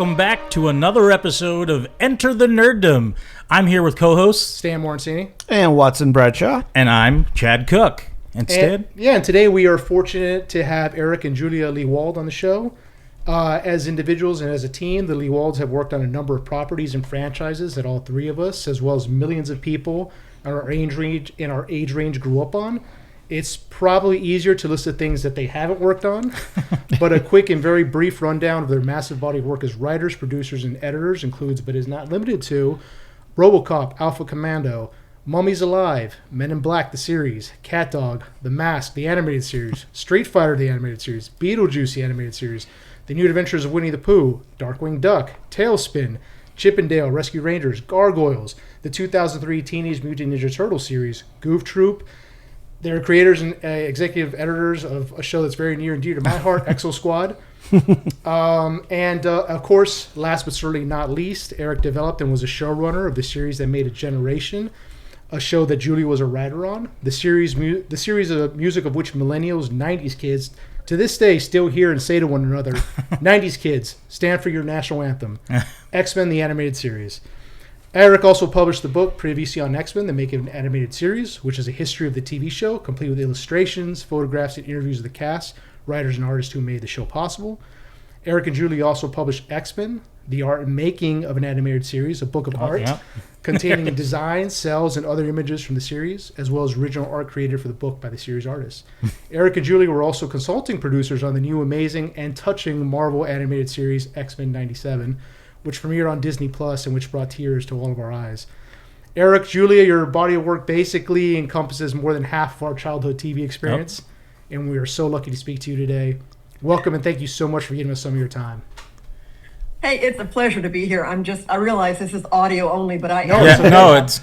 welcome back to another episode of Enter the Nerdom. I'm here with co-hosts Stan Morancini and Watson Bradshaw, and I'm Chad Cook. And today we are fortunate to have Eric and Julia Lewald on the show. As individuals and as a team, the Lewalds have worked on a number of properties and franchises that all three of us, as well as millions of people in our age range grew up on. It's probably easier to list the things that they haven't worked on, but a quick and very brief rundown of their massive body of work as writers, producers, and editors includes, but is not limited to, RoboCop, Alpha Commando, Mummies Alive, Men in Black, the series, Cat Dog, The Mask, the animated series, Street Fighter, the animated series, Beetlejuice, the animated series, The New Adventures of Winnie the Pooh, Darkwing Duck, Talespin, Chip 'n Dale, Rescue Rangers, Gargoyles, the 2003 Teenage Mutant Ninja Turtles series, Goof Troop. They're creators and executive editors of a show that's very near and dear to my heart, Exosquad. And of course, last but certainly not least, Eric developed and was a showrunner of the series that made a generation, a show that Julie was a writer on. The series of music of which millennials, 90s kids, to this day still hear and say to one another, 90s kids, stand for your national anthem. X-Men, the animated series. Eric also published the book previously on X-Men, the Making of an Animated Series, which is a history of the TV show, complete with illustrations, photographs, and interviews of the cast, writers, and artists who made the show possible. Eric and Julie also published X-Men, the art and making of an animated series, a book of art containing designs, cells, and other images from the series, as well as original art created for the book by the series artists. Eric and Julie were also consulting producers on the new amazing and touching Marvel animated series X-Men 97, which premiered on Disney Plus and which brought tears to all of our eyes. Eric, Julia, your body of work basically encompasses more than half of our childhood TV experience, and we are so lucky to speak to you today. Welcome, and thank you so much for giving us some of your time. Hey, it's a pleasure to be here. I realize this is audio only, but it's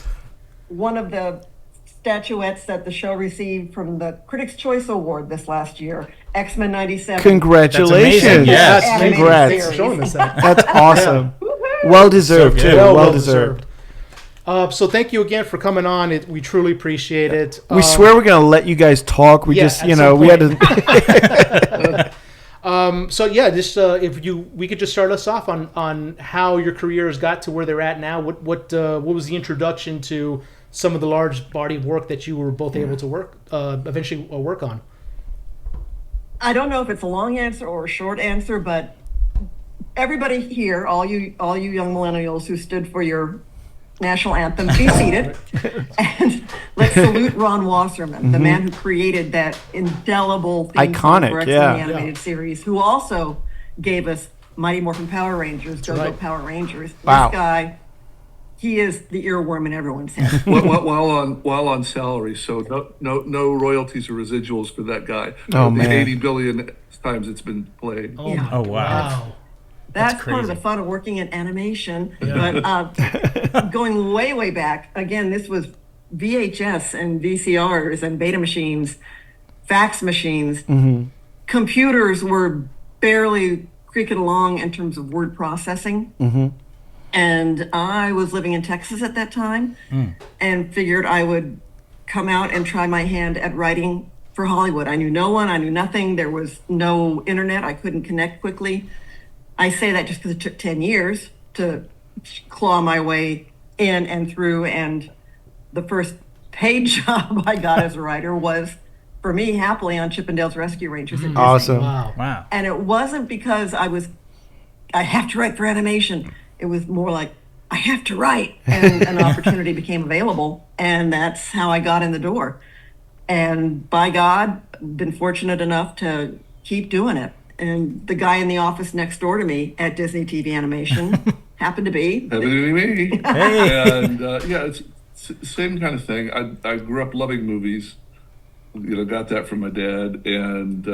one of the statuettes that the show received from the Critics' Choice Award this last year, X-Men 97. Congratulations. Yes. Congrats. Thanks for showing us that. That's awesome. Well deserved, too. Well deserved. So thank you again for coming on. We truly appreciate it. We swear we're going to let you guys talk. We had to... we could just start us off on how your careers got to where they're at now. What was the introduction to some of the large body of work that you were both able to eventually work on? I don't know if it's a long answer or a short answer, but everybody here, all you young millennials who stood for your national anthem, be seated, and let's salute Ron Wasserman, the man who created that indelible theme song for X-Men the animated series, who also gave us Mighty Morphin Power Rangers, Go-Go Power Rangers. Wow. This guy, he is the earworm in everyone's head. while on salary, so no royalties or residuals for that guy. Oh, the man. 80 billion times it's been played. Oh, wow. That's part of the fun of working in animation. But going way back, again, this was VHS and VCRs and beta machines, fax machines. Mm-hmm. Computers were barely creaking along in terms of word processing. Mm-hmm. And I was living in Texas at that time and figured I would come out and try my hand at writing for Hollywood. I knew no one. I knew nothing. There was no internet. I couldn't connect quickly. I say that just because it took 10 years to claw my way in and through. And the first paid job I got as a writer was, for me, happily on Chip 'n Dale's Rescue Rangers. At Disney. Awesome. Wow. And it wasn't because I have to write for animation. It was more like, I have to write. And an opportunity became available. And that's how I got in the door. And by God, been fortunate enough to keep doing it. And the guy in the office next door to me at Disney TV Animation happened to be me. Hey. And it's same kind of thing. I grew up loving movies. Got that from my dad, and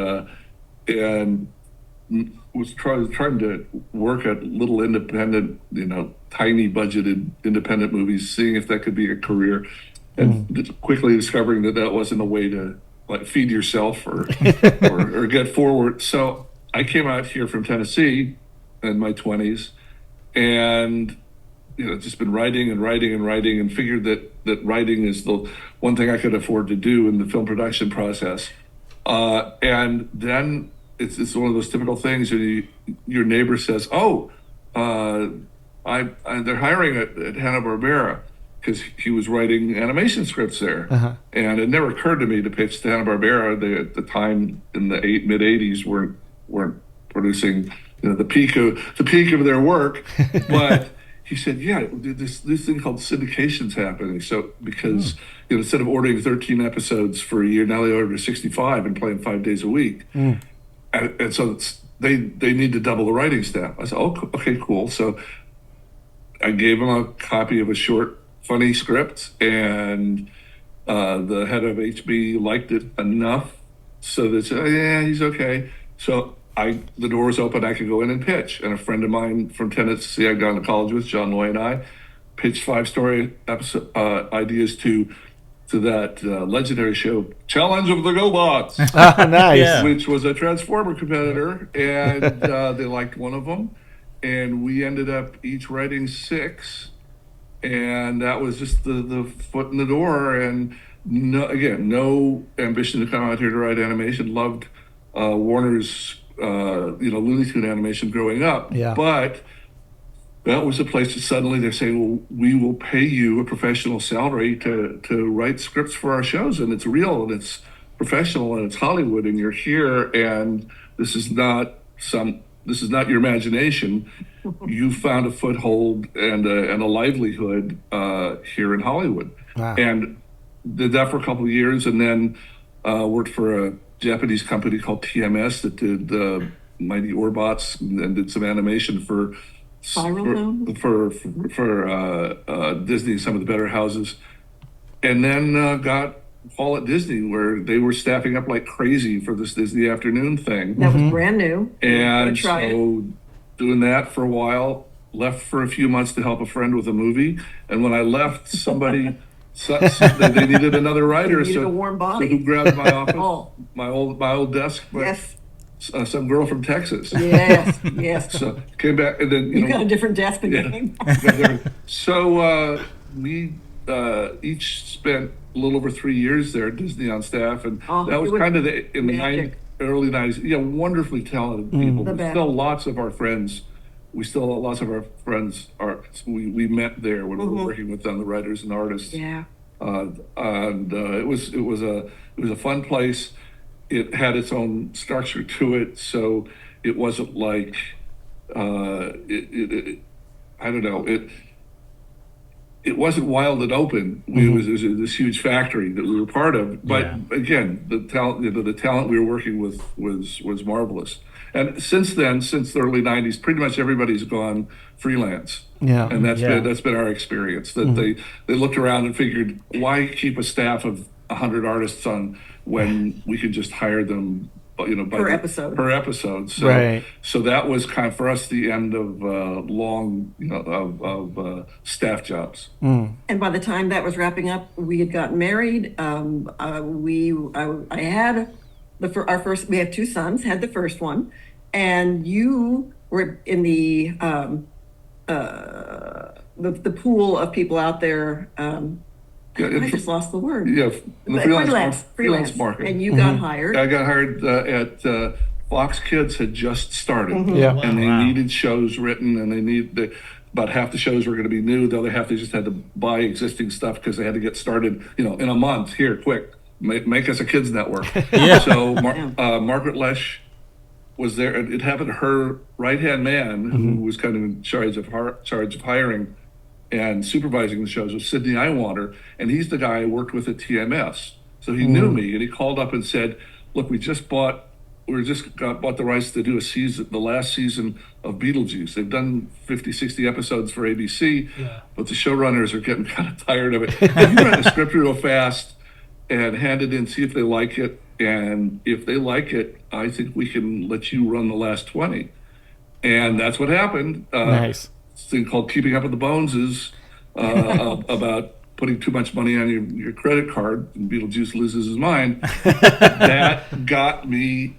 was trying to work at little independent, tiny budgeted independent movies, seeing if that could be a career, and quickly discovering that wasn't a way to feed yourself or get forward. So I came out here from Tennessee in my 20s, and just been writing and figured that writing is the one thing I could afford to do in the film production process. And then it's one of those typical things. Your neighbor says, "Oh, they're hiring at Hanna-Barbera because he was writing animation scripts there. And it never occurred to me to pitch to Hanna-Barbera. They, at the time in the mid 80s, weren't producing the peak of their work. But he said, yeah, this thing called syndication's happening. So because instead of ordering 13 episodes for a year, now they order 65 and play them 5 days a week. And so they need to double the writing staff. I said, oh, okay, cool. So I gave him a copy of a short, funny script, and the head of HB liked it enough so they said, oh, yeah, he's okay. So the door was open. I could go in and pitch. And a friend of mine from Tennessee I'd gone to college with, John Loy, and I pitched 5-story episode ideas to that legendary show, Challenge of the GoBots. Nice. Which was a Transformer competitor, and they liked one of them. And we ended up each writing 6, and that was just the foot in the door. And no ambition to come out here to write animation. Loved Warner's Looney Tune animation growing up. Yeah. But that was a place that suddenly they're saying, well, we will pay you a professional salary to write scripts for our shows, and it's real and it's professional and it's Hollywood, and you're here, and this is not your imagination. You found a foothold and a livelihood here in Hollywood. Wow. And did that for a couple of years, and then worked for a Japanese company called TMS that did Mighty Orbots and did some animation for Disney and some of the better houses, and then got a call at Disney where they were staffing up like crazy for this Disney Afternoon thing. That was brand new. And so doing that for a while, left for a few months to help a friend with a movie, and when I left, somebody they needed another writer, They needed a warm body. So who grabbed my office, my old desk? Yes. Some girl from Texas. Yes. So came back, and then you got a different desk when you came back. So we each spent a little over 3 years there at Disney on staff, and that was kind of in the early 90s. Yeah, wonderfully talented people. Lots of our friends we met there when we were working with them, the writers and artists. Yeah. And it was a fun place. It had its own structure to it, so it wasn't like I don't know. It wasn't wild and open. It was this huge factory that we were part of. But again, the talent we were working with was marvelous. And since then, since the early 90s, pretty much everybody's gone freelance. Yeah. And that's been our experience. That they looked around and figured, why keep a staff of 100 artists on when we could just hire them, per episode. So that was kind of for us the end of staff jobs. And by the time that was wrapping up, we had gotten married. I had our first. We had 2 sons. Had the first one, and you were in the pool of people out there. I just lost the word. Yeah, the freelance market. And you got hired. I got hired at Fox Kids had just started. And they needed shows written, and about half the shows were going to be new. The other half they just had to buy existing stuff because they had to get started, in a month. Here, quick, make us a kids network. So Margaret Lesh was there. It happened. Her right-hand man, who was kind of in charge of hiring and supervising the shows, was Sidney Iwander, and he's the guy I worked with at TMS. So he knew me, and he called up and said, "Look, we just bought the rights to do the last season of Beetlejuice. They've done 50, 60 episodes for ABC, but the showrunners are getting kind of tired of it. Can you write the script real fast and hand it in, see if they like it, and if they like it, I think we can let you run the last 20." And that's what happened. Nice. This thing called Keeping Up with the Boneses, about putting too much money on your credit card and Beetlejuice loses his mind. That got me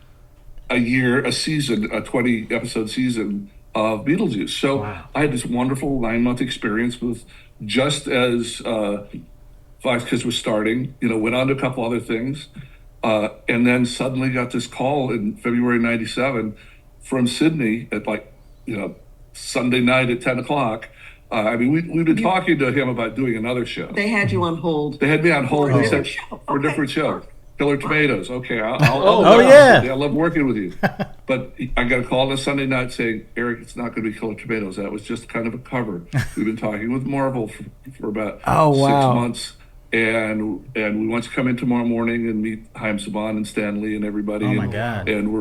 a 20-episode season of Beetlejuice. So I had this wonderful 9-month experience with, just as Fox Kids was starting, went on to a couple other things, and then suddenly got this call in February '97 from Sydney at Sunday night at 10 o'clock. I mean, we've been talking to him about doing another show. They had you on hold. They had me on hold. For a They said, different show. for a Okay. different show. Killer Tomatoes. Okay. Oh, yeah. I love working with you. But I got a call on a Sunday night saying, Eric, it's not going to be Killer Tomatoes. That was just kind of a cover. We've been talking with Marvel for about 6 months. And we want you to come in tomorrow morning and meet Chaim Saban and Stan Lee and everybody. Oh, my God. And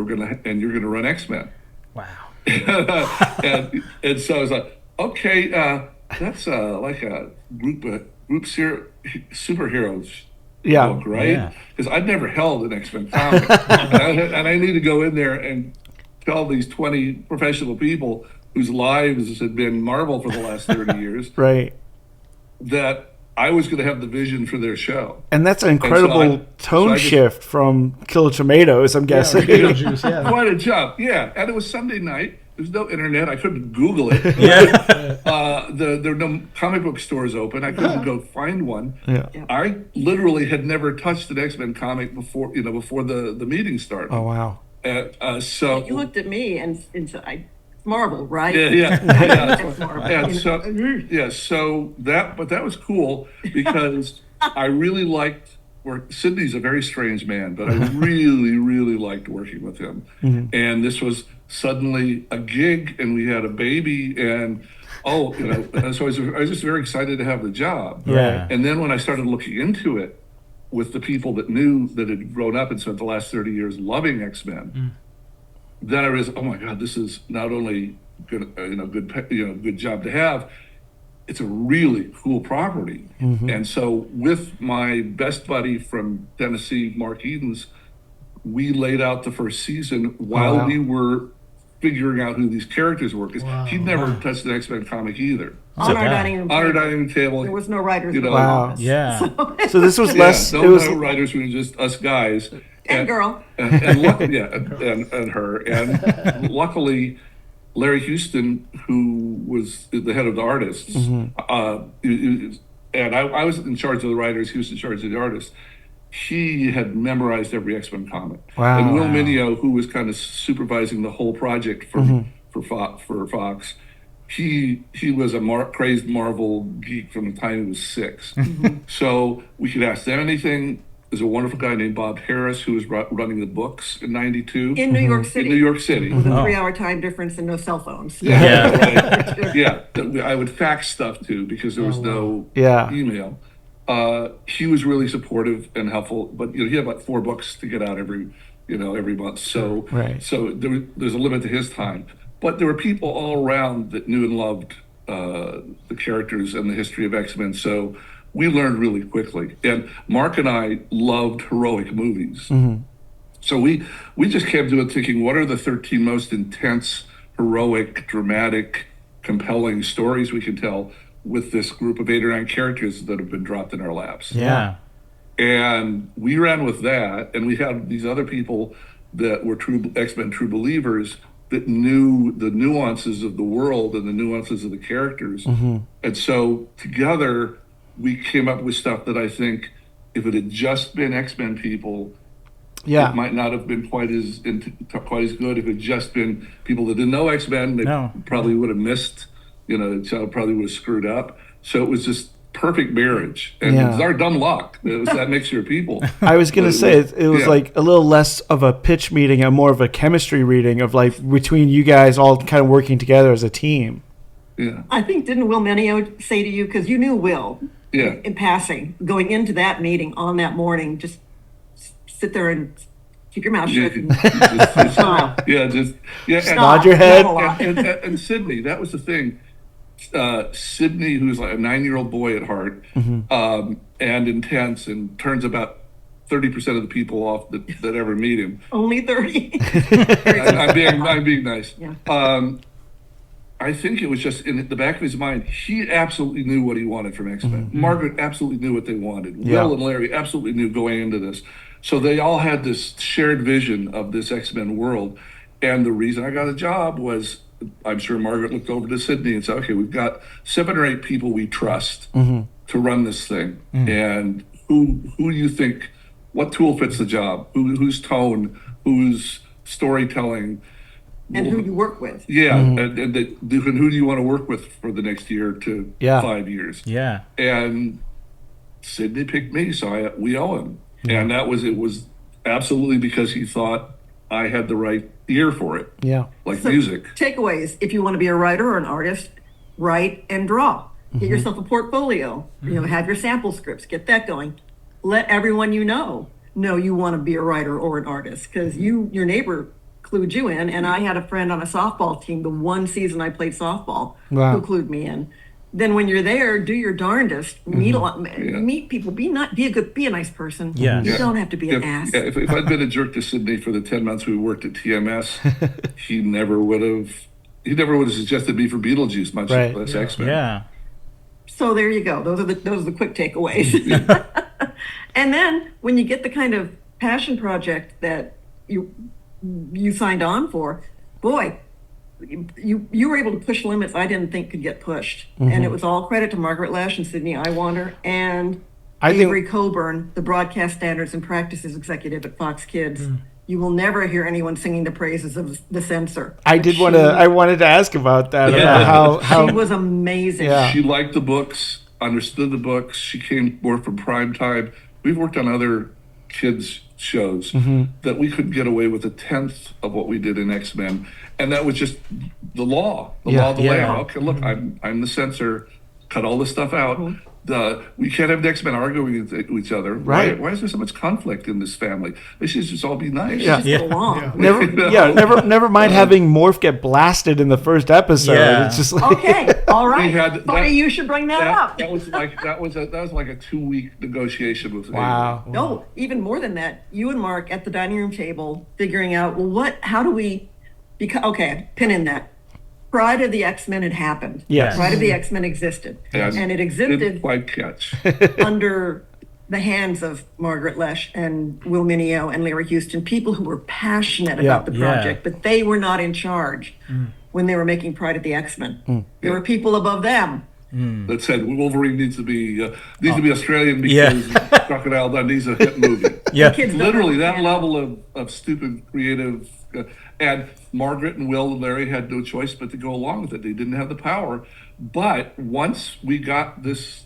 you're gonna run X-Men. Wow. and so I was like, okay, that's like a group superheroes book, right? Because I'd never held an X-Men comic, and I need to go in there and tell these 20 professional people whose lives had been Marvel for the last 30 years, Right. that I was going to have the vision for their show. And that's an incredible tone shift from Killer Tomatoes, I'm guessing. Beetlejuice, yeah. Quite a jump, yeah. And it was Sunday night. There's no internet. I couldn't Google it. There were no comic book stores open. I couldn't go find one. Yeah. I literally had never touched an X-Men comic before the meeting started. Oh, wow. So You looked at me and said, Marvel, right? yeah. Marvel. So that was cool because I really liked Sidney's a very strange man, but I really, really liked working with him. And this was suddenly a gig, and we had a baby, and so I was just very excited to have the job. Yeah. And then when I started looking into it with the people that had grown up and spent the last 30 years loving X-Men, then I realized, oh my God, this is not only good job to have, it's a really cool property. And so with my best buddy from Tennessee, Mark Edens, we laid out the first season while we were figuring out who these characters were, because he'd never touched an X-Men comic either. On our dining room On our table. dining room table. There was no writers. Wow. Yeah. So this was less. No, it was no writers, we were just us guys. And girl. And her. And luckily, Larry Houston, who was the head of the artists, and I was in charge of the writers, he was in charge of the artists. He had memorized every X-Men comic. Wow. And Will Mineo, who was kind of supervising the whole project for Fox, he was a crazed Marvel geek from the time he was 6. So we could ask them anything. There's a wonderful guy named Bob Harris who was running the books in '92 In New York City. In New York City, With a 3-hour time difference and no cell phones. Yeah. I would fax stuff too because there was no email. He was really supportive and helpful, but he had like 4 books to get out every month. So there's a limit to his time. But there were people all around that knew and loved the characters and the history of X-Men. So we learned really quickly. And Mark and I loved heroic movies. So we just kept doing thinking, what are the 13 most intense, heroic, dramatic, compelling stories we can tell with this group of 8 or 9 characters that have been dropped in our laps? Yeah. And we ran with that, and we had these other people that were true X-Men true believers that knew the nuances of the world and the nuances of the characters. And so together, we came up with stuff that I think if it had just been X-Men people, it might not have been quite as good. If it had just been people that didn't know X-Men, they probably would have missed, so probably would have screwed up. So it was just perfect marriage. And it's our dumb luck. It was that mixture of people. I was going to say, it was like a little less of a pitch meeting and more of a chemistry reading of like between you guys all kind of working together as a team. Yeah. I think, didn't Will Mineo say to you, because you knew Will in passing, going into that meeting on that morning, just sit there and keep your mouth shut and smile. Nod your head. And Sydney, that was the thing. Sydney, who's like a 9-year-old boy at heart, and intense, and turns about 30% of the people off that ever meet him. Only 30. I'm being nice. Yeah. I think it was just in the back of his mind, he absolutely knew what he wanted from X-Men. Margaret absolutely knew what they wanted. Will and Larry absolutely knew going into this. So they all had this shared vision of this X-Men world. And the reason I got a job was, I'm sure Margaret looked over to Sydney and said, okay, we've got 7 or 8 people we trust to run this thing. And who do you think, what tool fits the job? Whose tone, whose storytelling and who you work with. Yeah, and who do you want to work with for the next year to Yeah. 5 years? Yeah. And Sidney picked me, so we owe him. And it was absolutely because he thought I had the right ear for it, Yeah. like So, music. takeaways: if you want to be a writer or an artist, write and draw. Get yourself a portfolio. Have your sample scripts. Get that going. Let everyone you know you want to be a writer or an artist, because your neighbor clued you in, and I had a friend on a softball team the one season I played softball Wow. who clued me in. Then when you're there, do your darndest. Meet people. Be a nice person. Yeah. You don't have to be an ass. If I'd been a jerk to Sidney for the 10 months we worked at TMS, he never would have suggested me for Beetlejuice, much Right. less X-Men. Yeah. So there you go. Those are the quick takeaways. And then when you get the kind of passion project that you signed on for, boy, you were able to push limits I didn't think could get pushed. And it was all credit to Margaret Lesh and Sydney Iwander and Avery Coburn, the broadcast standards and practices executive at Fox Kids. You will never hear anyone singing the praises of the censor. I wanted to ask about that. Yeah. About how she was amazing. Yeah. She liked the books, understood the books. She came more from prime time. We've worked on other kids shows that we could get away with a tenth of what we did in X-Men, and that was just the law of the land. Okay, look, I'm the censor. Cut all this stuff out. We can't have the X-Men arguing with each other. Right. Why is there so much conflict in this family? They should just all be nice. Yeah. Just get along. never mind having Morph get blasted in the first episode. Yeah. It's just like Okay, all right. We had Funny that- you should bring that up. That was like a 2-week negotiation with wow. No, even more than that. You and Mark at the dining room table figuring out, how do we, pin in that. Pride of the X-Men had happened. Yes. Pride of the X-Men existed. And it Didn't existed quite catch. under the hands of Margaret Lesh and Will Mineo and Larry Houston, people who were passionate about the project, but they were not in charge when they were making Pride of the X-Men. There were people above them. That said Wolverine needs to be Australian because Crocodile Dundee's a hit movie. Yeah. Kids don't Literally that understand. level of stupid creative, and Margaret and Will and Larry had no choice but to go along with it. They didn't have the power. But once we got this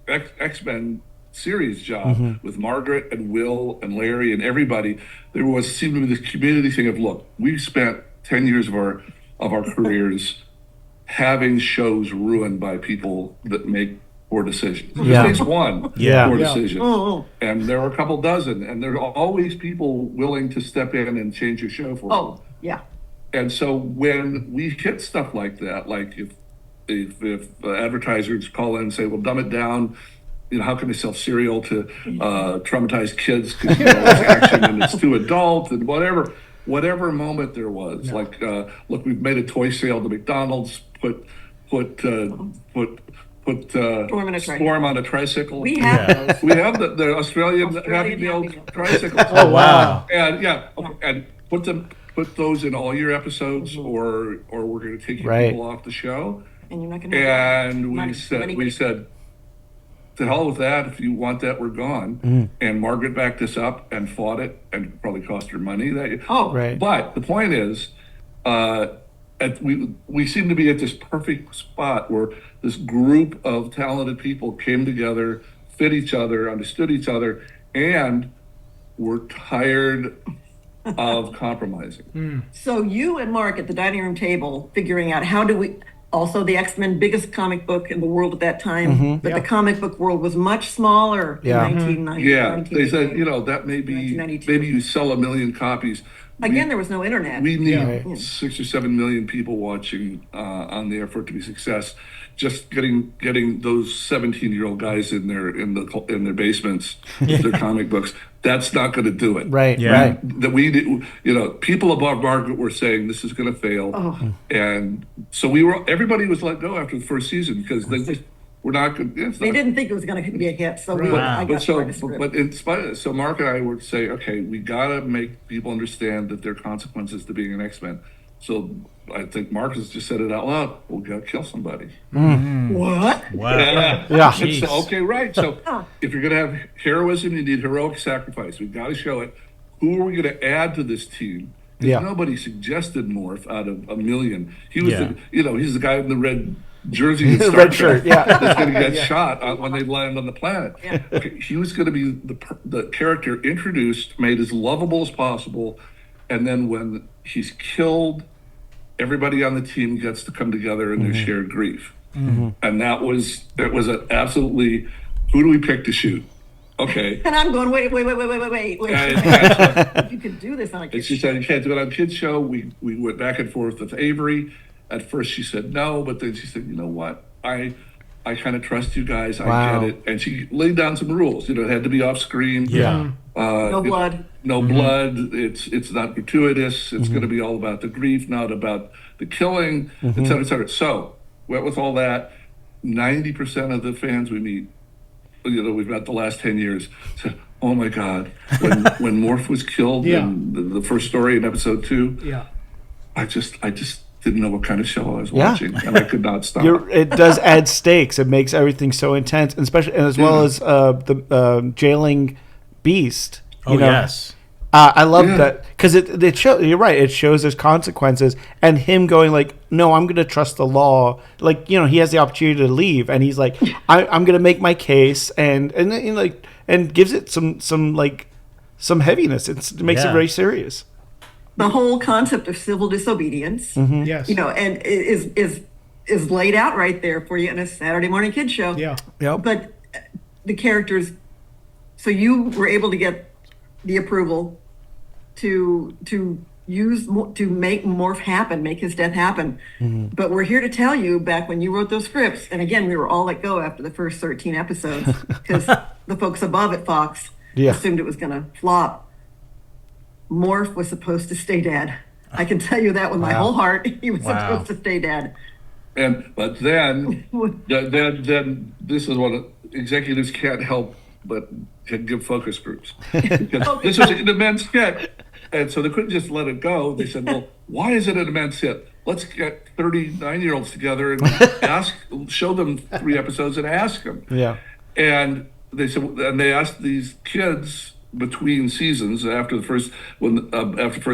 X-Men series job with Margaret and Will and Larry and everybody, there seemed to be this community thing of, look, we spent 10 years of our careers having shows ruined by people that make poor decisions. It Yeah. takes one Yeah. poor Yeah. decision. Oh, And there are a couple dozen, and there are always people willing to step in and change your show for you. oh, yeah. And so when we hit stuff like that, like if advertisers call in and say, well, dumb it down, how can they sell cereal to traumatized kids because it's action and it's too adult and whatever moment there was, like, look, we've made a toy sale to McDonald's, put Storm on a tricycle. We have those. We have the Australian Happy Meal Happy Meal. tricycles. Oh, wow. And and put those in all your episodes, or we're going to take your Right. people off the show. And you're not going to. And Money. we said, to hell with that. If you want that, we're gone. And Margaret backed us up and fought it, and probably cost her money. Oh, Right. But the point is, we seem to be at this perfect spot where this group of talented people came together, fit each other, understood each other, and were tired of compromising. So you and Mark at the dining room table figuring out how do we. Also, the X-Men biggest comic book in the world at that time, but the comic book world was much smaller Yeah. in 1990. Yeah, they said, that may be, 1992. maybe you sell 1 million copies. Again, there was no internet. We need Yeah. 6 or 7 million people watching on there for it to be a success. Just getting those 17-year-old guys in their basements with their comic books, that's not going to do it. Right. Yeah. Right. That we did, people above Margaret were saying this is going to fail, and so everybody was let go after the first season because they just were not good. They didn't think it was going to be a hit, so I got But in spite of it, so Mark and I would say, okay, we got to make people understand that there are consequences to being an X-Men. So I think Marcus just said it out loud. We'll go kill somebody. What? Wow. Yeah. Jeez. So, okay, right. So if you're going to have heroism, you need heroic sacrifice. We've got to show it. Who are we going to add to this team? Yeah. Nobody suggested Morph out of a million. He was, Yeah. he's the guy in the red jersey and Red shirt, yeah. that's going to get shot when they land on the planet. Yeah. Okay, he was going to be the character introduced, made as lovable as possible, and then when he's killed, everybody on the team gets to come together in their shared grief. And it was an absolutely, who do we pick to shoot? Okay. And I'm going, wait. And If you could do this on a kid she said, you can't do it on kids show. We went back and forth with Avery. At first she said no, but then she said, you know what? I kind of trust you guys. Wow. I get it. And she laid down some rules. It had to be off screen. Yeah. no blood. No blood. It's not gratuitous. It's going to be all about the grief, not about the killing, et cetera, et cetera. So went with all that. 90% of the fans we meet, we've got the last 10 years, said, oh my God, when Morph was killed in the first story in episode 2, I just didn't know what kind of show I was watching, and I could not stop. It does add stakes. It makes everything so intense, and especially as well as the jailing Beast. Yes. I love that because it shows. You're right. It shows there's consequences, and him going like, "No, I'm going to trust the law." Like he has the opportunity to leave, and he's like, "I'm going to make my case," and gives it some heaviness. It makes it very serious. The whole concept of civil disobedience, Yes. and is laid out right there for you in a Saturday morning kids show. Yeah. Yep. But the characters, so you were able to get the approval to make Morph happen, make his death happen. But we're here to tell you, back when you wrote those scripts, and again, we were all let go after the first 13 episodes because the folks above at Fox assumed it was going to flop. Morph was supposed to stay dead. I can tell you that with my whole heart. He was supposed to stay dead. But then this is what executives can't help but give focus groups. This was an immense hit, and so they couldn't just let it go. They said, "Well, why is it an immense hit? Let's get 39-year-olds together and show them 3 episodes and ask them." Yeah. And they said, and they asked these kids between seasons after the first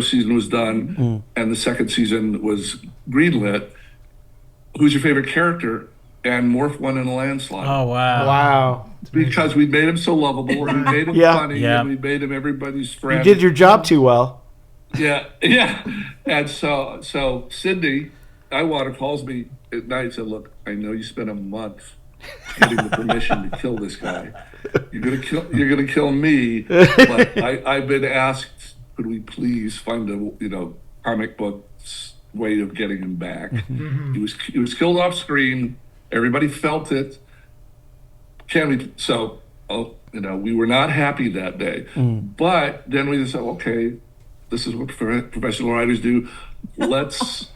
season was done and the second season was greenlit, who's your favorite character? And Morph won in a landslide. Oh, wow. Wow. Because we made him so lovable, and we made him funny, and we made him everybody's friend. You did your job too well. Yeah. And so Cindy Iwater calls me at night and said, "Look, I know you spent a month getting the permission to kill this guy. You're gonna kill me, but I've been asked, could we please find a comic book way of getting him back?" He was killed off screen. Everybody felt it. We were not happy that day. But then we said, okay, this is what professional writers do. Let's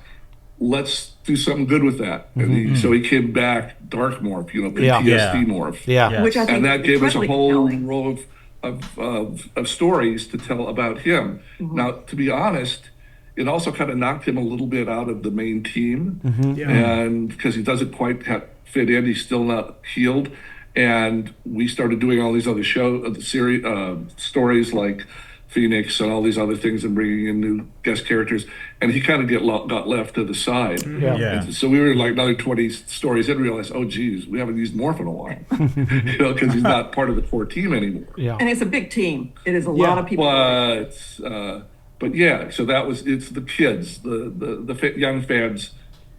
do something good with that. And so he came back, Dark Morph, PTSD Morph. Yeah. Which I think And that gave us a whole compelling. row of stories to tell about him. Now, to be honest, it also kind of knocked him a little bit out of the main team, and because he doesn't quite fit in, he's still not healed. And we started doing all these other stories like Phoenix and all these other things, and bringing in new guest characters. And he kind of got left to the side. And so we were like another 20 stories in, realized, oh geez, we haven't used Morph in a while, because he's not part of the core team anymore. Yeah. And it's a big team. It is a lot of people. But it's the kids, the young fans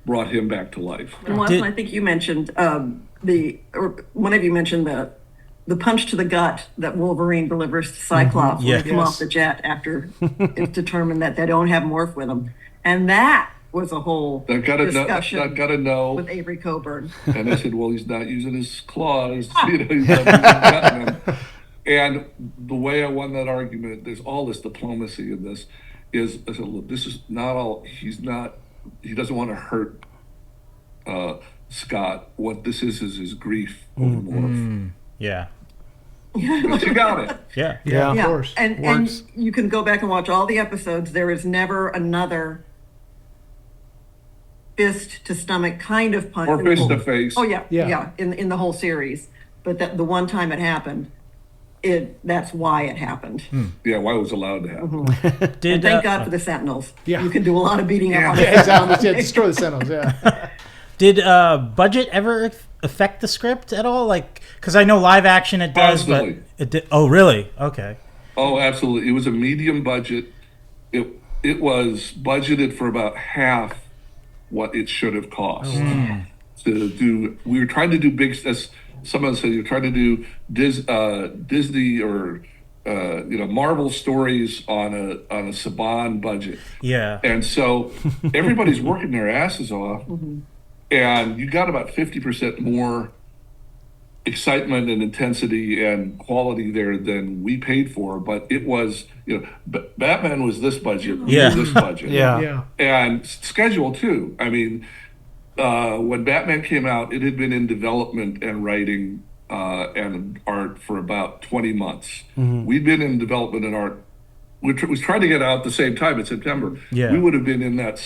brought him back to life. And Watson, I think you mentioned one of you mentioned the punch to the gut that Wolverine delivers to Cyclops when they come off the jet after it's determined that they don't have Morph with them, and that was a whole discussion. I gotta know with Avery Coburn. And I said, well, he's not using his claws. He's not using them. And the way I won that argument, there's all this diplomacy in this, is I said, look, this is not all, he doesn't want to hurt Scott. What this is his grief over Morph. Yeah. But you got it. Yeah. Of course. And you can go back and watch all the episodes. There is never another fist to stomach kind of punch. Or fist to face. Oh yeah. In the whole series. But the one time it happened, that's why it happened. Yeah, why it was allowed to happen. And thank God for the Sentinels. Yeah. You can do a lot of beating up on the Yeah, Sentinels. exactly. Yeah, destroy the Sentinels. Yeah. Did budget ever affect the script at all? Like, because I know live action it does, Constantly. but it did. Oh, really? Okay. Oh, absolutely. It was a medium budget. It was budgeted for about half what it should have cost to do. We were trying to do big, as someone said, you're trying to do Disney or Marvel stories on a Saban budget. Yeah. And so everybody's working their asses off, and you got about 50% more excitement and intensity and quality there than we paid for. But it was, Batman was this budget, Yeah. this budget, Yeah. and schedule too. I mean, when Batman came out, it had been in development and writing and art for about 20 months. We'd been in development and art. We was trying to get out at the same time in September. Yeah. We would have been in that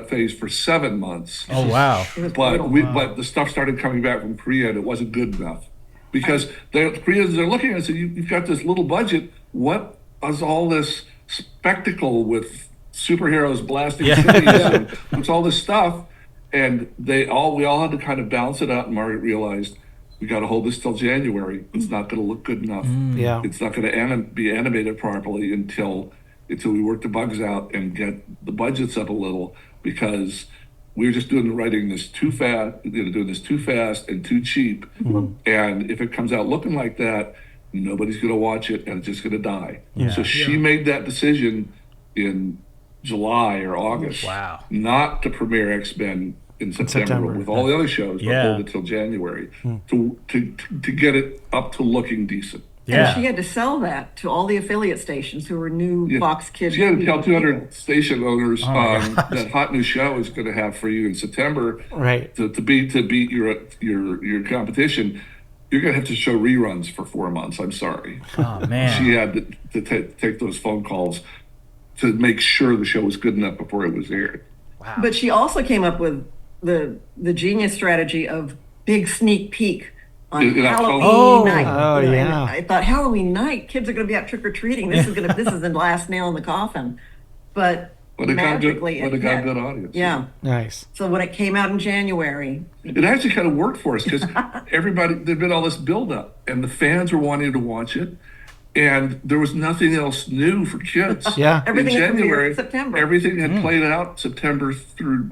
phase for 7 months. Oh, wow. But the stuff started coming back from Korea, and it wasn't good enough because Koreans are looking at us and you've got this little budget. What is all this spectacle with superheroes blasting cities and what's all this stuff? And we all had to kind of balance it out. And Margaret realized we got to hold this till January. It's not going to look good enough. Yeah. It's not going to be animated properly until we work the bugs out and get the budgets up a little, because we were just doing this too fast, and too cheap. And if it comes out looking like that, nobody's going to watch it, and it's just going to die. Yeah. So she made that decision in July or August, Wow. not to premiere X-Men in September with all the other shows, but hold it till January to get it up to looking decent. Yeah. And she had to sell that to all the affiliate stations who were new Fox Kids. She had to tell people. 200 station owners that hot new show is going to have for you in September. Right. To beat your competition, you're going to have to show reruns for 4 months. I'm sorry. Oh, man. She had to take those phone calls to make sure the show was good enough before it was aired. Wow. But she also came up with the genius strategy of big sneak peek on In Halloween October. night. Oh, You know, yeah. and I thought Halloween night, kids are going to be out trick or treating. This is the last nail in the coffin. But But it got good. magically, But it got good audience. Yeah. Nice. So when it came out in January, It actually kind of worked for us because there'd been all this buildup, and the fans were wanting to watch it, and there was nothing else new for kids. Yeah. Everything in had premiered January, in September. everything had played out September through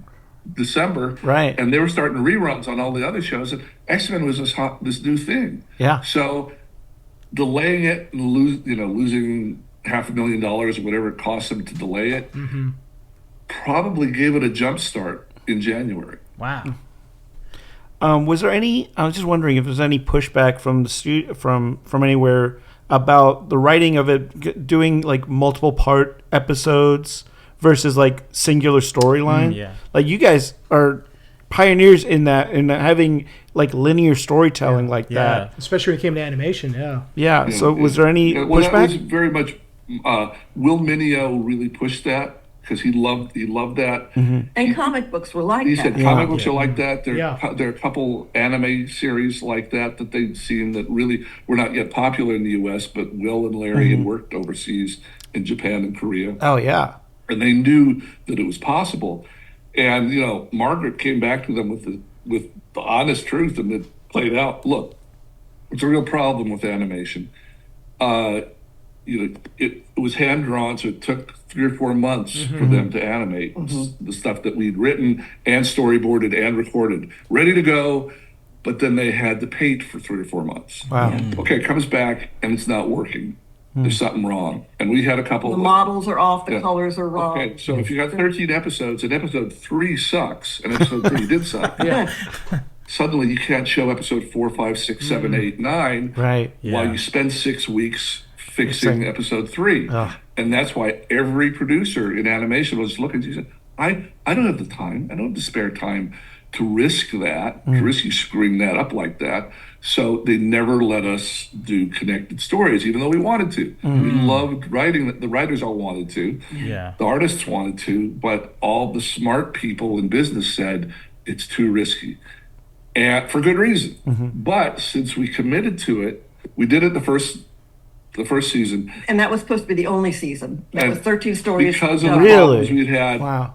December, Right. And they were starting reruns on all the other shows, and X-Men was this new thing. Yeah. So delaying it and losing $500,000 or whatever it cost them to delay it, probably gave it a jump start in January. Wow. Was there any? I was just wondering if there's any pushback from the from anywhere about the writing of it, doing like multiple part episodes versus like singular storyline. Yeah. Like you guys are pioneers in having like linear storytelling like that. Especially when it came to animation. Yeah. Yeah. So was there any That was pushback? very much. Will Mineo really pushed that because he loved that. and comic books were like He that. said comic books are like that. There Yeah. are a couple anime series like that they'd seen that really were not yet popular in the U.S., but Will and Larry had worked overseas in Japan and Korea, Oh yeah. and they knew that it was possible. And Margaret came back to them with the honest truth, and it played out. Look, it's a real problem with animation. It was hand drawn, so it took 3 or 4 months for them to animate the stuff that we'd written and storyboarded and recorded, ready to go. But then they had to paint for 3 or 4 months. Wow. Okay, it comes back and it's not working. There's something wrong, and we had a couple. The of models are off, the Yeah. colors are wrong. Okay, so if you got 13 episodes and episode 3 sucks, and episode 3 did suck, suddenly you can't show episode 4, 5, 6, 7, 8, 9 Right. while Yeah. you spend 6 weeks fixing episode 3. Ugh. And that's why every producer in animation was looking. He said, I don't have the time. I don't have the spare time to risk that, to risk you screwing that up like that. So they never let us do connected stories, even though we wanted to. We loved writing. The writers all wanted to. Yeah. The artists wanted to, but all the smart people in business said it's too risky, and for good reason. But since we committed to it, We did it the first season. And that was supposed to be the only season. That And was 13 stories. because of the Really? problems we'd had. Wow.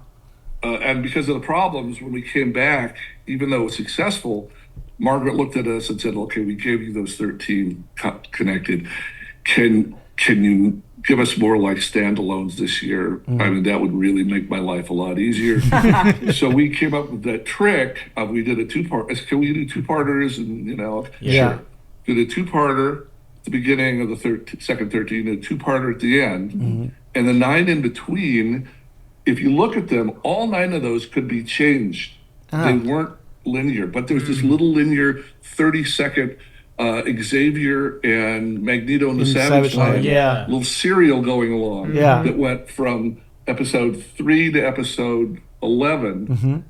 And because of the problems, when we came back, even though it was successful, Margaret looked at us and said, "Okay, we gave you those 13 connected. Can you give us more like standalones this year? I mean, that would really make my life a lot easier." So we came up with that trick of we did a two-part. Can we do two-parters? And Yeah. sure. Did a two-parter at the beginning of the second 13, a two-parter at the end, and the 9 in between. If you look at them, all 9 of those could be changed. They weren't linear, but there was this little linear 30-second Xavier and Magneto and the Savage Land, yeah. little serial going along Yeah. that went from episode 3 to episode 11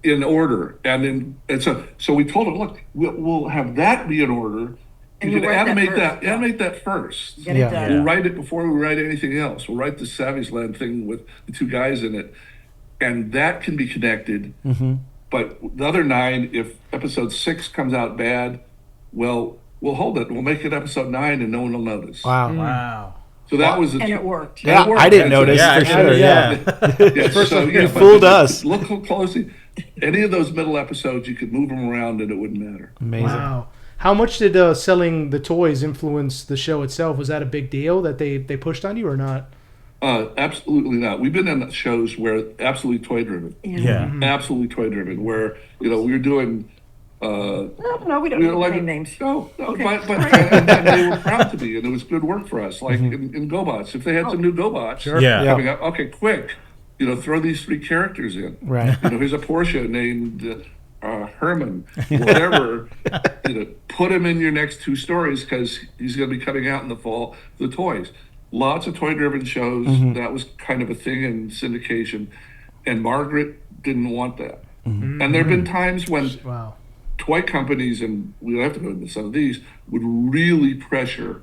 in order. And so we told him, look, we'll have that be in order. And You you can write that animate first, that. yeah. Animate that first. Get it Yeah. done. We'll write it before we write anything else. We'll write the Savage Land thing with the 2 guys in it, and that can be connected. But the other 9, if episode 6 comes out bad, well, we'll hold it. We'll make it episode 9, and no one will notice. Wow. Wow. So that was And it worked. Yeah, it worked. I didn't That's notice it. for sure. Yeah. So, It fooled us. Look closely. Any of those middle episodes, you could move them around, and it wouldn't matter. Amazing. Wow. How much did selling the toys influence the show itself? Was that a big deal that they pushed on you or not? Absolutely not. We've been in shows where absolutely toy driven. Yeah. Absolutely toy driven, where we were doing. No, we don't We need were like, name names. No, Okay. but and they were proud to be, and it was good work for us. Like in GoBots, if they had some new GoBots Yeah. coming up, okay, quick, throw these 3 characters in. Right. Here's a Porsche named Herman, whatever. Put him in your next 2 stories because he's going to be coming out in the fall. The toys, lots of toy-driven shows. That was kind of a thing in syndication, and Margaret didn't want that. And there have been times when Wow. toy companies, and we don't have to go into some of these, would really pressure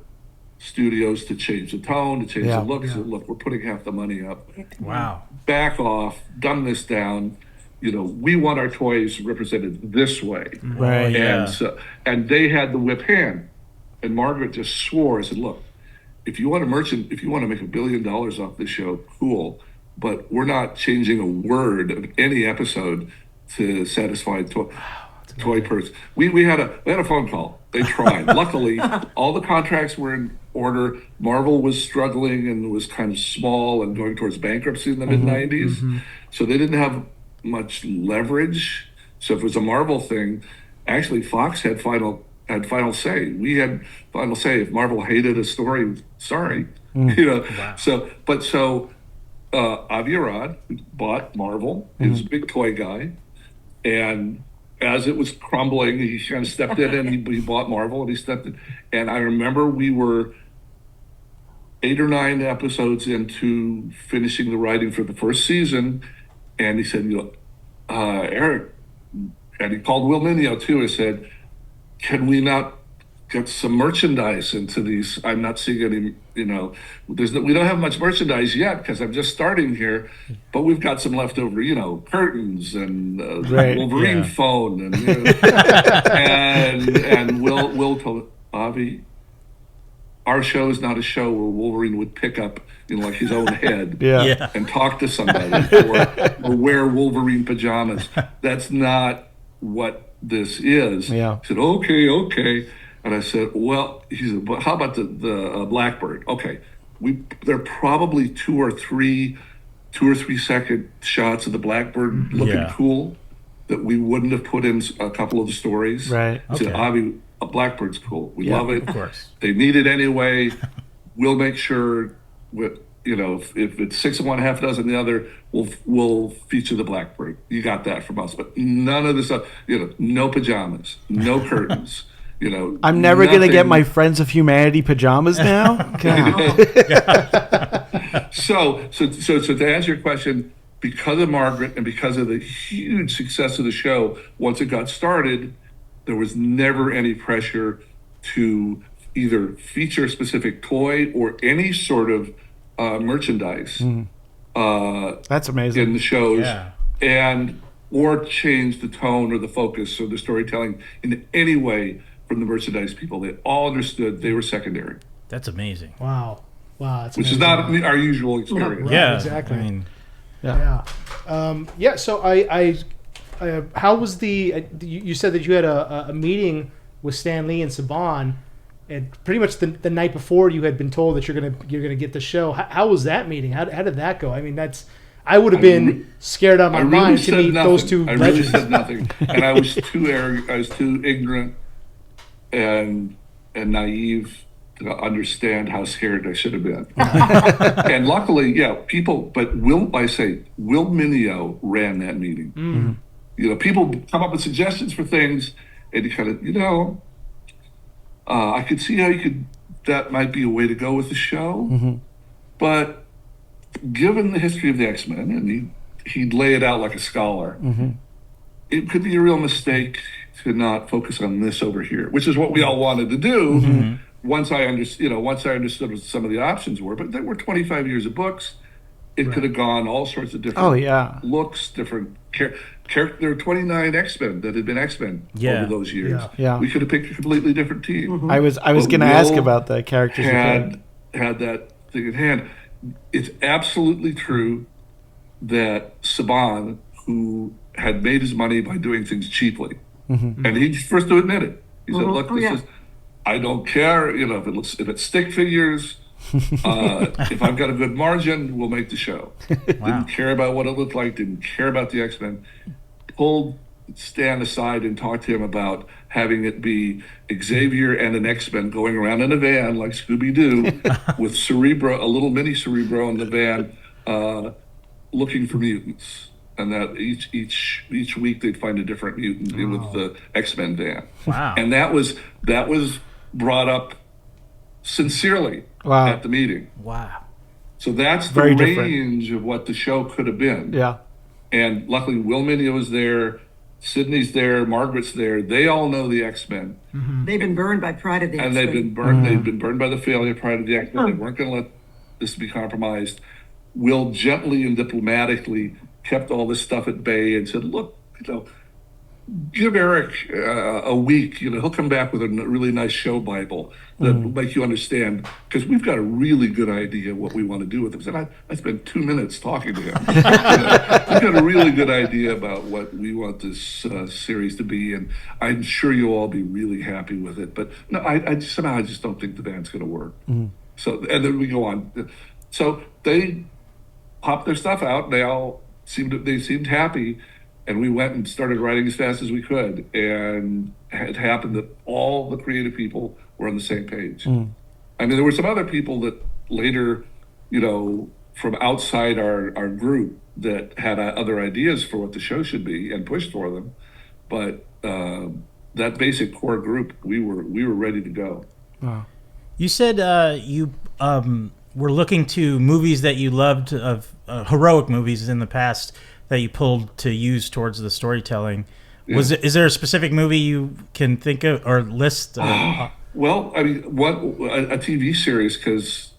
studios to change the tone, to change Yeah. the look. So, look, we're putting half the money up. Wow. Back off, dumb this down. We want our toys represented this way. Right. Yeah. And they had the whip hand. And Margaret just swore. I said, look, if you want to make $1 billion off this show, cool. But we're not changing a word of any episode to satisfy toy purse. We had a phone call. They tried. Luckily, all the contracts were in order. Marvel was struggling and was kind of small and going towards bankruptcy in the mid '90s. So they didn't have much leverage. So if it was a Marvel thing, actually Fox had final say. We had final say. If Marvel hated a story, sorry. Wow. So Avi Arad bought Marvel. He was a big toy guy, and as it was crumbling, he kind of stepped in and he bought Marvel and he stepped in. And I remember we were 8 or 9 episodes into finishing the writing for the first season, and he said, Eric, and he called Will Mineo too, and said, can we not get some merchandise into these? I'm not seeing any, we don't have much merchandise yet because I'm just starting here, but we've got some leftover, curtains and Right, Wolverine yeah. phone and Will told Avi, our show is not a show where Wolverine would pick up, like his own head Yeah. and talk to somebody or wear Wolverine pajamas. That's not what this is. Yeah. He said, okay. And I said, well, he said, but how about the Blackbird? Okay, there are probably two or three second shots of the Blackbird looking cool that we wouldn't have put in a couple of the stories. Right. I said, Okay. Avi, a Blackbird's cool. We love it. Of course. They need it anyway. We'll make sure, if it's 6 of one, half a dozen the other, we'll feature the Blackbird. You got that from us. But none of this stuff, no pajamas, no curtains. I'm never going to get nothing. my Friends of Humanity pajamas now. God. So to answer your question, because of Margaret and because of the huge success of the show, once it got started, there was never any pressure to either feature a specific toy or any sort of merchandise That's in amazing. the shows, Yeah. or change the tone or the focus or the storytelling in any way from the merchandise people. They all understood they were secondary, That's amazing. Wow. That's which is amazing. not our usual experience. Right, Yeah, exactly. I mean, Yeah. So I how was you said that you had a meeting with Stan Lee and Saban, and pretty much the night before you had been told that you're gonna get the show. How was that meeting? How did that go? I mean, I would have been scared out of my mind to meet those two I really legends. said nothing, and I was too arrogant. I was too ignorant and naive to understand how scared I should have been. And luckily, people. But Will Mineo ran that meeting. Mm. You know, people come up with suggestions for things, and you kind of, I could see how that might be a way to go with the show, but given the history of the X-Men, and he'd lay it out like a scholar, it could be a real mistake to not focus on this over here, which is what we all wanted to do. Once I understood what some of the options were, but there were 25 years of books. It could have gone all sorts of different looks, different character. There were 29 X-Men that had been X-Men over those years. Yeah. We could have picked a completely different team. I was going to ask about the characters. Had that thing at hand. It's absolutely true that Saban, who had made his money by doing things cheaply, and he's first to admit it. He said, "Look, I don't care. If it's stick figures." If I've got a good margin, we'll make the show. Didn't care about what it looked like, didn't care about the X-Men. Pulled Stan aside and talked to him about having it be Xavier and an X-Men going around in a van like Scooby-Doo with Cerebro, a little mini Cerebro in the van, looking for mutants. And that each week they'd find a different mutant with the X-Men van. Wow. And that was brought up sincerely at the meeting. Wow. So that's Very the different range of what the show could have been. Yeah. And luckily, Will Mineo was there, Sydney's there, Margaret's there. They all know the X-Men. They've been burned by Pride of the And X-Men. they've been burned. They've been burned by the failure of Pride of the X-Men. They weren't going to let this be compromised. Will gently and diplomatically kept all this stuff at bay and said, "Look, give Eric a week. He'll come back with a really nice show Bible that will make you understand, because we've got a really good idea what we want to do with him." And I spent 2 minutes talking to him. We've got a really good idea about what we want this series to be, and I'm sure you'll all be really happy with it. But no, I just don't think the band's going to work. So, and then we go on. So they popped their stuff out. And they seemed happy. And we went and started writing as fast as we could. And it happened that all the creative people were on the same page. I mean, there were some other people that later, from outside our group that had other ideas for what the show should be and pushed for them. But that basic core group, we were ready to go. Wow. You said you were looking to movies that you loved, of heroic movies in the past, that you pulled to use towards the storytelling. Yeah. Is there a specific movie you can think of or list? Well, I mean, a TV series, because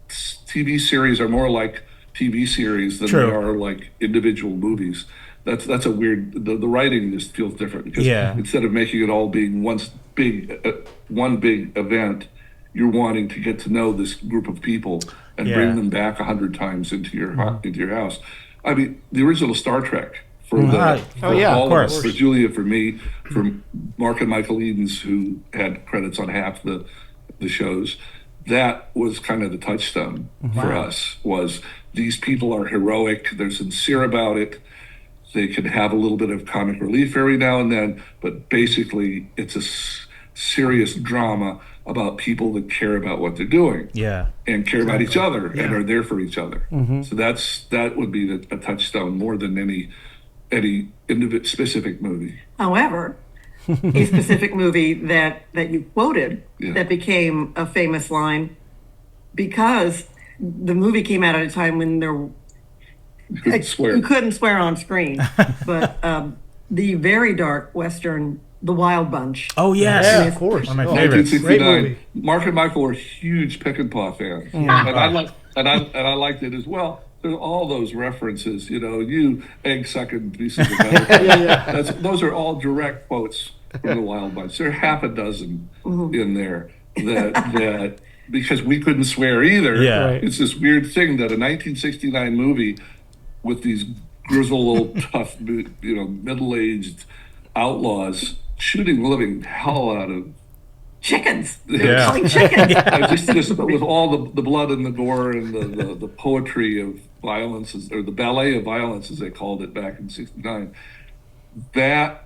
TV series are more like TV series than they are like individual movies. That's a weird. The writing just feels different, because instead of making it all being one big event, you're wanting to get to know this group of people and bring them back 100 times into your house. I mean, the original Star Trek for all of us, for Julia, for me, for Mark and Michael Edens, who had credits on half the shows. That was kind of the touchstone for us. Was these people are heroic? They're sincere about it. They can have a little bit of comic relief every now and then, but basically, it's a serious drama about people that care about what they're doing, and care about each other, and are there for each other. So that would be a touchstone more than any specific movie. However, a specific movie that you quoted that became a famous line, because the movie came out at a time when you couldn't swear on screen, but the very dark Western, The Wild Bunch. Oh yes, of course. One of my favorites. 1969. Mark and Michael were huge Pick and Paw fans, and I liked it as well. there's all those references, you egg sucking pieces of metal. Those are all direct quotes from the Wild Bunch. There are half a dozen in there that because we couldn't swear either. Yeah. It's this weird thing that a 1969 movie with these grizzled, tough, middle-aged outlaws shooting the living hell out of chickens. Yeah. Killing chickens. just with all the blood and the gore and the poetry of violence, or the ballet of violence, as they called it back in '69, that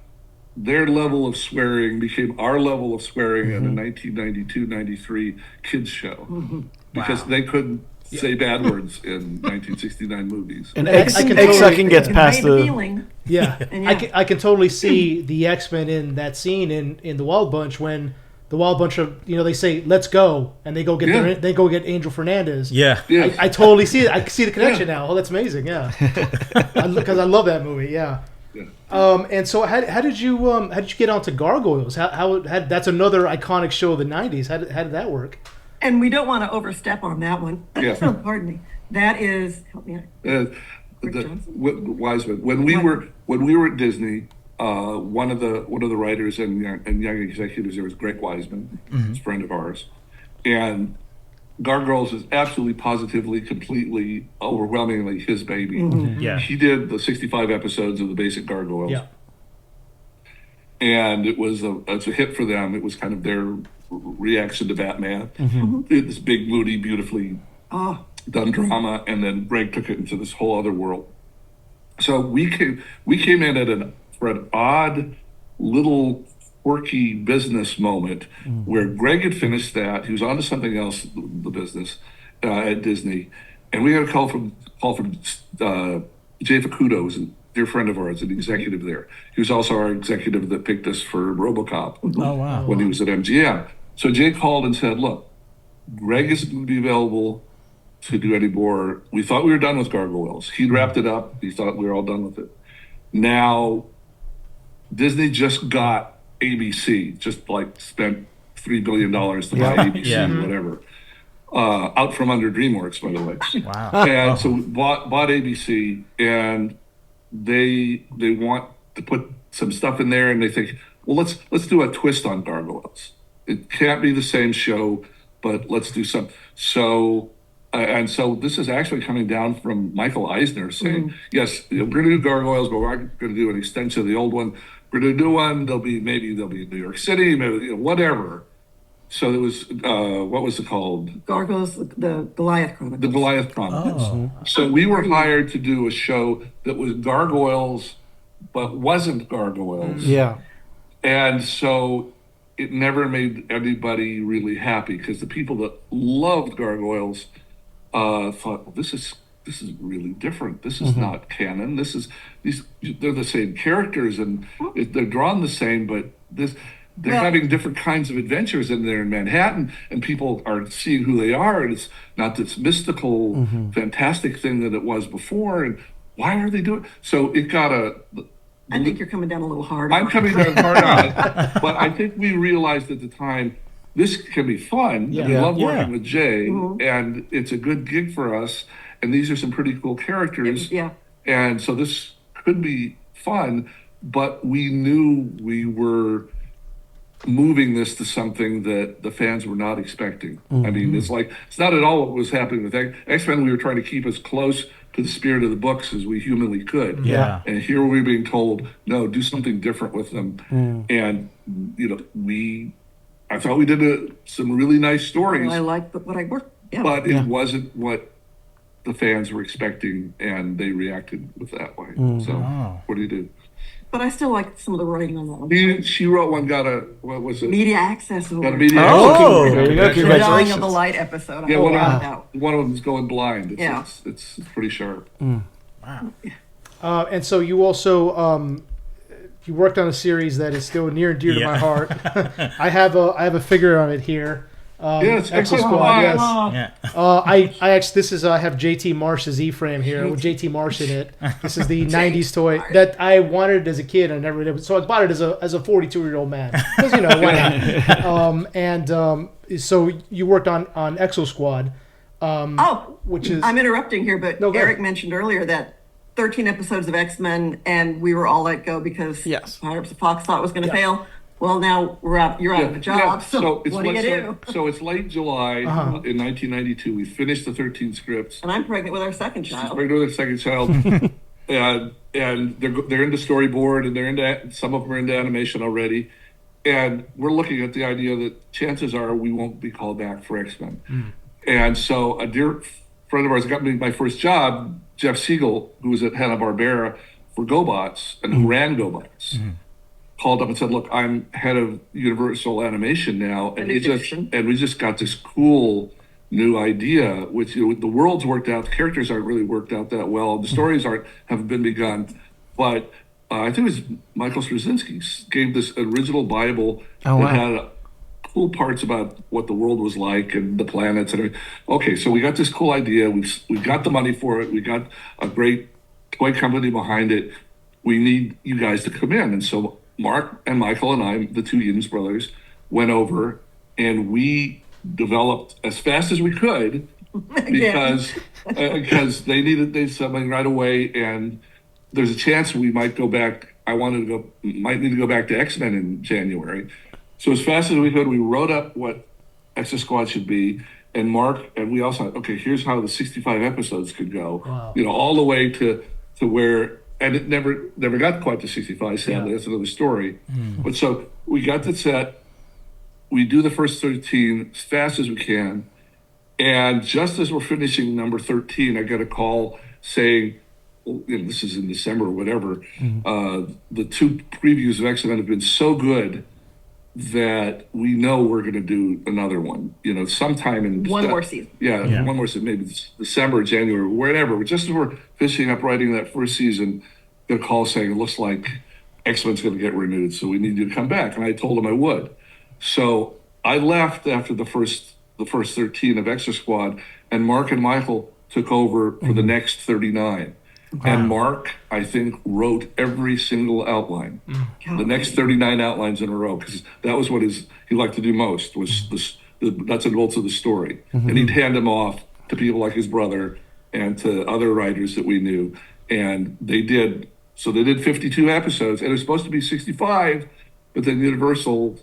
their level of swearing became our level of swearing in a 1992-93 kids show because they couldn't say bad words in 1969 movies. And egg sucking gets past the feeling. Yeah, I can totally see the X-Men in that scene in the Wild Bunch when the Wild Bunch of they say let's go and they go get they go get Angel Fernandez. Yeah, I totally see it. I see the connection now. Oh, that's amazing. Yeah, because I love that movie. Yeah. And so how did you get onto Gargoyles? How that's another iconic show of the '90s. How did that work? And we don't want to overstep on that one. Yeah. Pardon me. That is, help me out. Wiseman. When we were at Disney, one of the writers and young executives there was Greg Wiseman, he's a friend of ours, and Gargoyles is absolutely, positively, completely, overwhelmingly his baby. Yeah, he did the 65 episodes of the basic Gargoyles. Yeah. And it's a hit for them. It was kind of their reaction to Batman. This big, moody, beautifully done drama, and then Greg took it into this whole other world. So we came in for an odd little quirky business moment where Greg had finished that. He was on to something else, the business at Disney, and we got a call from Jay Facundo, who's a dear friend of ours, an executive there. He was also our executive that picked us for RoboCop. Oh, wow. When he was at MGM. So Jay called and said, look, Greg isn't going to be available to do any more. We thought we were done with Gargoyles. He'd wrapped it up. He thought we were all done with it. Now, Disney just got ABC, just like spent $3 billion to buy ABC, whatever. Out from under DreamWorks, by the way. Wow. And so we bought ABC, and they want to put some stuff in there, and they think, well, let's do a twist on Gargoyles. It can't be the same show, but let's do some. So this is actually coming down from Michael Eisner saying, yes, we're going to do Gargoyles, but we're not going to do an extension of the old one. We're going to do one. Maybe they'll be in New York City, maybe whatever. So there was what was it called? Gargoyles, the Goliath Chronicles. The Goliath Chronicles. So we were hired to do a show that was Gargoyles, but wasn't Gargoyles. Yeah. And so it never made anybody really happy because the people that loved Gargoyles thought, well, this is really different. This is not canon. They're the same characters and they're drawn the same, but they're having different kinds of adventures in there in Manhattan, and people are seeing who they are, and it's not this mystical, fantastic thing that it was before. And why are they doing? So it got I think you're coming down a little hard. I'm coming down hard on it, but I think we realized at the time this can be fun. We love working with Jay, and it's a good gig for us. And these are some pretty cool characters. And so this could be fun, but we knew we were moving this to something that the fans were not expecting. I mean, it's not at all what was happening with X-Men. We were trying to keep as close to the spirit of the books as we humanly could. Yeah. And here we were being told, no, do something different with them. And, I thought we did some really nice stories. Well, I like what I worked. Yeah. But it wasn't what the fans were expecting, and they reacted with that way. So what do you do? But I still like some of the writing on that one. She wrote one, what was it? Media Access Award. Got a media Oh, access. there you go. The Dying Congratulations. of the Light episode. Yeah, Wow. one of them's going blind. It's, Yeah. it's pretty sharp. Wow. And so you also you worked on a series that is still near and dear to my heart. I have a figure of it here. Yes, Exosquad. Yes. Yeah. I actually I have JT Marsh's E-frame here with JT Marsh in it. This is the '90s toy that I wanted as a kid. I never did, so I bought it as a 42-year-old man because why not? So you worked on Exosquad. which is I'm interrupting here, but No, go Eric ahead. mentioned earlier that 13 episodes of X-Men, and we were all let go because Yes. Fox thought it was going to fail. Well, now you're out of a job. So it's what do you do? So it's late July in 1992. We finished the 13 scripts. And I'm pregnant with our second She's child. pregnant with a second child. and they're into storyboard, and they're into, some of them are into animation already. And we're looking at the idea that chances are we won't be called back for X-Men. And so a dear friend of ours got me my first job, Jeff Siegel, who was at Hanna-Barbera for GoBots and who ran GoBots, called up and said, "Look, I'm head of Universal Animation now, and we just got this cool new idea, which the world's worked out, the characters aren't really worked out that well, the stories haven't been begun, but I think it was Michael Straczynski gave this original Bible that had cool parts about what the world was like and the planets and everything. Okay, so we got this cool idea. We've got the money for it. We got a great toy company behind it. We need you guys to come in." And so Mark and Michael and I, the two Yidens brothers, went over and we developed as fast as we could because they needed something right away, and there's a chance we might go back. Might need to go back to X-Men in January. So as fast as we could, we wrote up what Exosquad should be, and we also, okay, here's how the 65 episodes could go. Wow. All the way to where, and it never got quite to 65, sadly. That's another story. But so we got the set, we do the first 13 as fast as we can, and just as we're finishing number 13, I get a call saying, this is in December or whatever, the two previews of X-Men have been so good that we know we're going to do another one, sometime in one more season. Yeah, one more season, maybe December, January, wherever. Just as we're finishing up writing that first season, get a call saying, it looks like X-Men's going to get renewed, so we need you to come back. And I told him I would. So I left after the first 13 of Exosquad, and Mark and Michael took over for the next 39. Wow. And Mark, I think, wrote every single outline, the next 39 outlines in a row, because that was what he liked to do most, was the nuts and bolts of the story. And he'd hand them off to people like his brother and to other writers that we knew. And they did 52 episodes, and it was supposed to be 65, but then Universal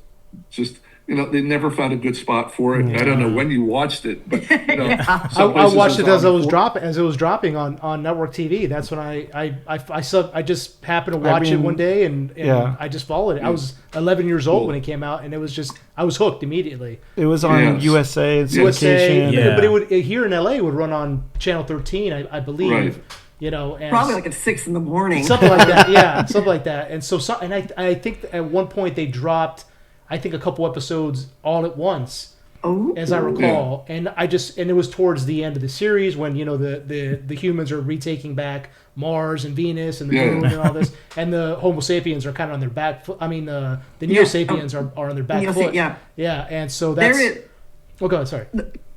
just... they never found a good spot for it. I don't know when you watched it, but I watched it as it was dropping on network TV. That's when I just happened to watch it one day, and I just followed it. I was 11 years old when it came out, and it was just I was hooked immediately. It was on USA and syndication. But it would here in LA would run on Channel 13, I believe. Right. And probably like at 6 a.m. something like that. Yeah, something like that. And I think at one point they dropped, I think, a couple episodes all at once, as I recall. And it was towards the end of the series when the humans are retaking back Mars and Venus and the moon and all this, and the Homo sapiens are kind of on their back foot. I mean, the Neo sapiens are on their back foot. Yeah, and so that's. Oh, go ahead. Sorry.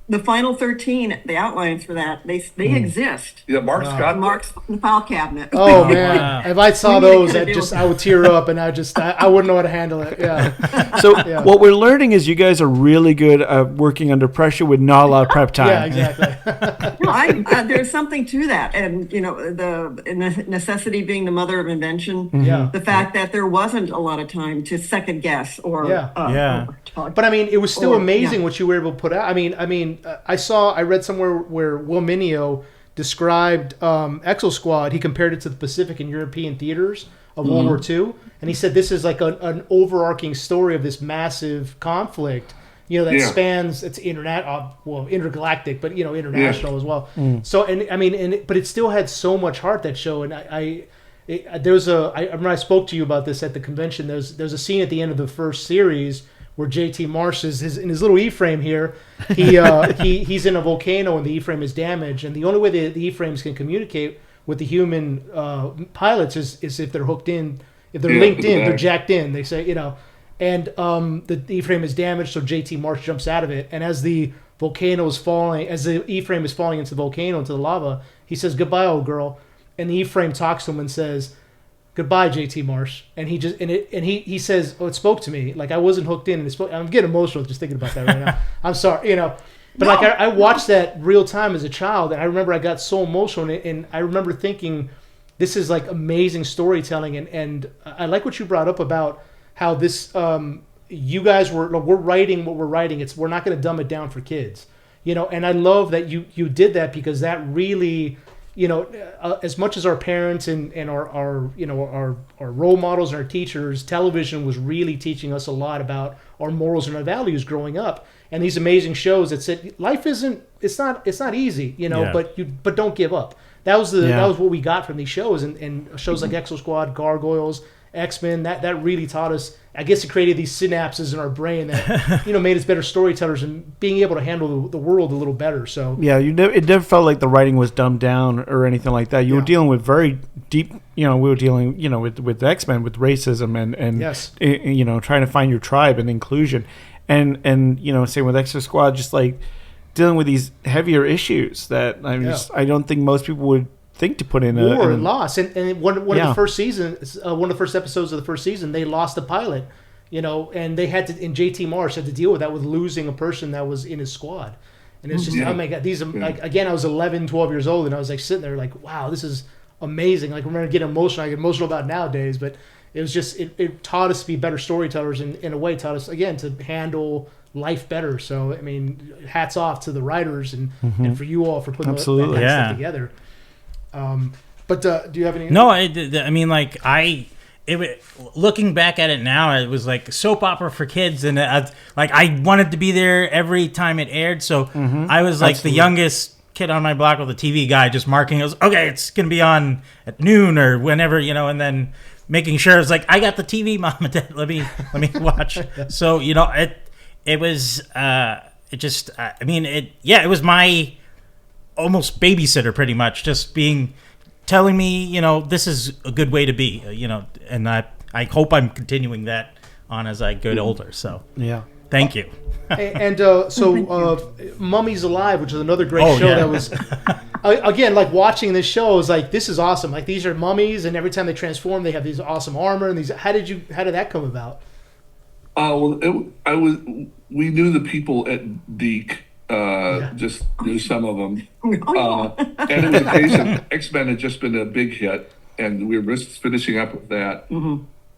The final 13, the outlines for that, they exist. Yeah, Mark's got Mark's in the file cabinet. Oh man, if I saw those, I would tear up, and I wouldn't know how to handle it. Yeah. So what we're learning is you guys are really good at working under pressure with not a lot of prep time. Yeah, exactly. There's something to that, and the necessity being the mother of invention. Yeah. The fact that there wasn't a lot of time to second guess or But I mean, it was still amazing what you were able to put out. I mean, I read somewhere where Will Mineo described Exosquad. He compared it to the Pacific and European theaters of World War II, and he said this is like an overarching story of this massive conflict, that spans intergalactic, but international as well. So but it still had so much heart, that show, and I remember I spoke to you about this at the convention. There's a scene at the end of the first series where JT Marsh is in his little E-frame here. He's in a volcano and the E-frame is damaged, and the only way the E-frames can communicate with the human pilots is if they're hooked in, if they're linked in, they're jacked in. They say, and the E-frame is damaged, so JT Marsh jumps out of it, and as the volcano is falling, as the E-frame is falling into the volcano, into the lava, he says, "Goodbye, old girl," and the E-frame talks to him and says, "Goodbye, JT Marsh," and he says, "Oh, it spoke to me. Like I wasn't hooked in." And I'm getting emotional just thinking about that right now. I'm sorry, But like I watched that real time as a child, and I remember I got so emotional, and I remember thinking, this is like amazing storytelling, and I like what you brought up about how this you guys we're writing what we're writing. We're not going to dumb it down for kids, and I love that you did that, because that really, as much as our parents and our role models and our teachers, television was really teaching us a lot about our morals and our values growing up. And these amazing shows that said life it's not easy, but don't give up. That was what we got from these shows, and shows like Exosquad, Gargoyles, X-Men. That really taught us. I guess it created these synapses in our brain that made us better storytellers and being able to handle the world a little better. So it never felt like the writing was dumbed down or anything like that. You were dealing with very deep. We were dealing with X-Men, with racism and yes. Trying to find your tribe and inclusion, and same with Exosquad, just like dealing with these heavier issues that I don't think most people would think to put in war and loss, and one of the first seasons, one of the first episodes of the first season, they lost a pilot, and they had to, and JT Marsh had to deal with that, with losing a person that was in his squad, and it's just oh my god, these like, again, I was 11, 12 years old, and I was like sitting there like, wow, this is amazing. Like, I remember getting emotional. I get emotional about it nowadays, but it was just it taught us to be better storytellers, and in a way taught us again to handle life better. So I mean, hats off to the writers and for you all for putting that kind of stuff together. But do you have any? No, I mean, like looking back at it now, it was like soap opera for kids, and like I wanted to be there every time it aired. So I was like the youngest kid on my block with a TV guy, just marking. It was okay. It's gonna be on at noon or whenever, and then making sure it's like I got the TV, mom and dad. Let me watch. So it was it just I mean it was my almost babysitter, pretty much, just telling me, this is a good way to be, and I hope I'm continuing that on as I get older. So thank you. And so Mummies Alive, which is another great show that was again, like watching this show is like, this is awesome. Like, these are mummies, and every time they transform, they have these awesome armor and these. How did that come about? We knew the people at Deke. Just knew some of them. And it was a case of X-Men had just been a big hit, and we were just finishing up with that.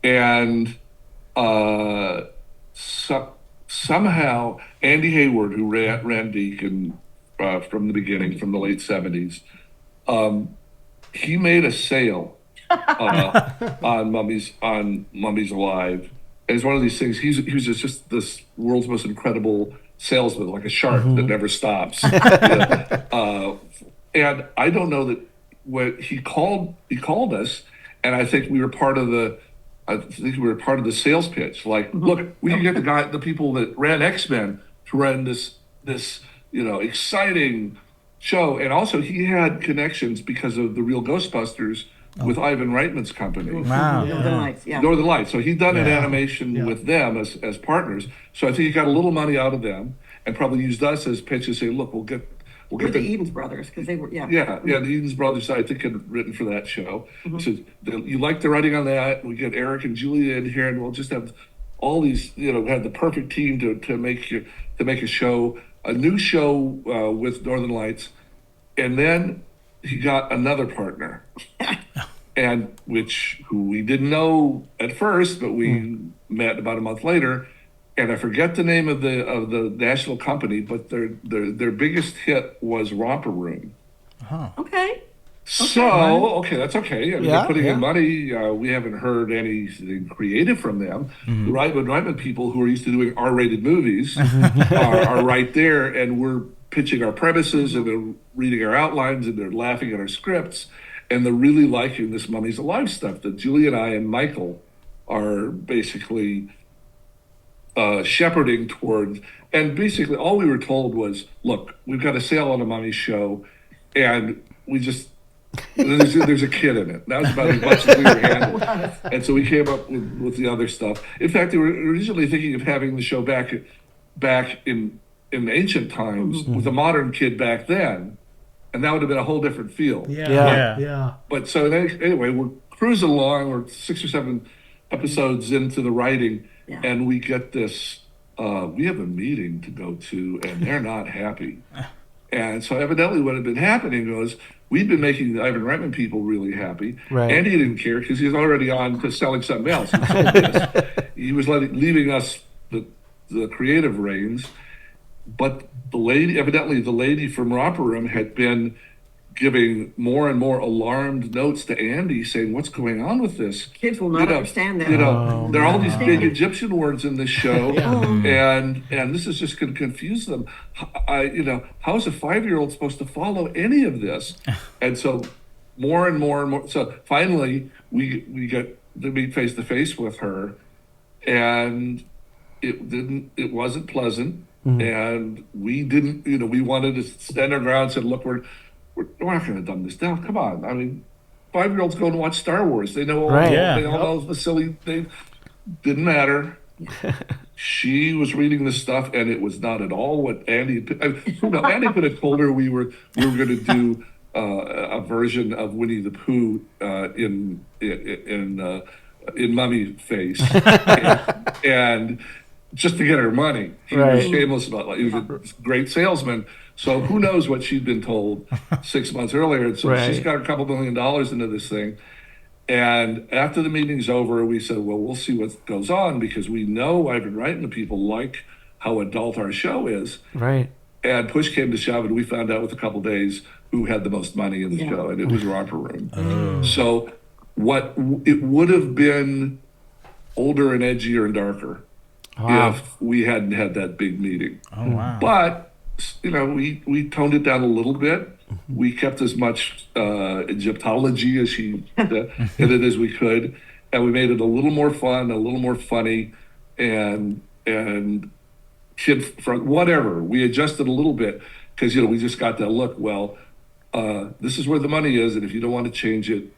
And somehow Andy Hayward, who ran Deacon from the beginning, from the late 70s, he made a sale on Mummies Alive. And it's one of these things. He was just this world's most incredible salesman, like a shark that never stops. And I don't know that when he called us, and I think we were part of the sales pitch. Like, look, we can get the people that ran X-Men to run this exciting show. And also he had connections because of the real Ghostbusters with Ivan Reitman's company. Wow. Northern Lights, Northern Lights. So he'd done an animation with them as partners. So I think he got a little money out of them and probably used us as pitch to say, look, we'll get the Edens brothers, because they were the Edens brothers, I think, had written for that show. So you like the writing on that? We get Eric and Julia in here, and we'll just have all these, have the perfect team to make a show, a new show with Northern Lights. And then he got another partner, and who we didn't know at first, but we met about a month later. And I forget the name of the national company, but their biggest hit was Romper Room. Okay. So that's okay. I mean, they're putting in money. We haven't heard anything creative from them. The Reitman people, who are used to doing R-rated movies, are right there, and we're pitching our premises, and they're reading our outlines, and they're laughing at our scripts, and they're really liking this Mummies Alive stuff that Julie and I and Michael are basically shepherding towards. And basically all we were told was, look, we've got a sale on a Mummy show, and we just there's a kid in it. That was about as much as we were handling. And so we came up with the other stuff. In fact, they were originally thinking of having the show back in ancient times with a modern kid back then, and that would have been a whole different feel. But so anyway, we're cruising along. We're 6 or 7 episodes into the writing, and we get this we have a meeting to go to, and they're not happy. And so evidently what had been happening was we'd been making the Ivan Reitman people really happy. Right. And he didn't care because he was already on to selling something else. He sold this. He was leaving us the creative reins. But evidently the lady from Romper Room had been giving more and more alarmed notes to Andy saying, what's going on with this? Kids will not understand that. There are all these big Egyptian words in this show, and this is just going to confuse them. How is a 5-year-old supposed to follow any of this? And so more and more and more. So finally, we got to meet face to face with her, and it wasn't pleasant. And we didn't, we wanted to stand our ground and said, look, we're not going to dumb this down. Come on. I mean, 5-year-olds go and watch Star Wars. They know they all know the silly thing. Didn't matter. She was reading this stuff, and it was not at all what Andy Andy could have told her we were going to do a version of Winnie the Pooh in mummy face, and just to get her money. He was shameless about it. He was a great salesman. So who knows what she'd been told 6 months earlier. And so she's got a couple $1 million into this thing. And after the meeting's over, we said, well, we'll see what goes on because we know Ivan Wright and the people like how adult our show is. Right. And push came to shove, and we found out with a couple days who had the most money in the show, and it was Romper Room. So what it would have been older and edgier and darker if we hadn't had that big meeting. Oh, wow. But we toned it down a little bit. We kept as much Egyptology as she in it as we could, and we made it a little more fun, a little more funny, and kid from whatever. We adjusted a little bit because we just got that look. Well, this is where the money is, and if you don't want to change it,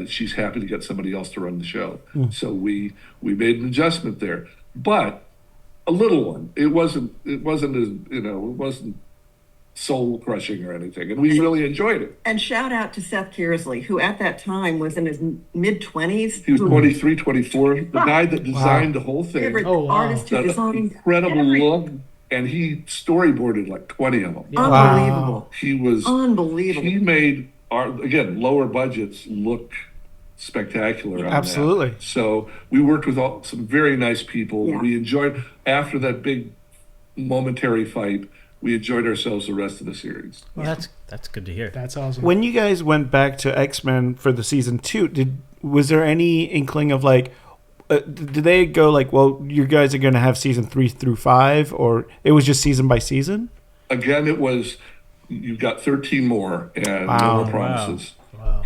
she's happy to get somebody else to run the show. So we made an adjustment there, but a little one. It wasn't soul crushing or anything, and we really enjoyed it. And shout out to Seth Kearsley, who at that time was in his mid-20s. He was 23, 24. The guy that designed the whole thing. Artist who designed incredible look, and he storyboarded like 20 of them. Unbelievable. He was unbelievable. He made again lower budgets look spectacular. On Absolutely. That. So we worked with some very nice people. Yeah. We enjoyed after that big momentary fight. We enjoyed ourselves the rest of the series. Well, that's good to hear. That's awesome. When you guys went back to X-Men for the season 2, was there any inkling of did they go well, you guys are going to have season 3 through 5, or it was just season by season? Again, it was you've got 13 more and no more promises. Wow.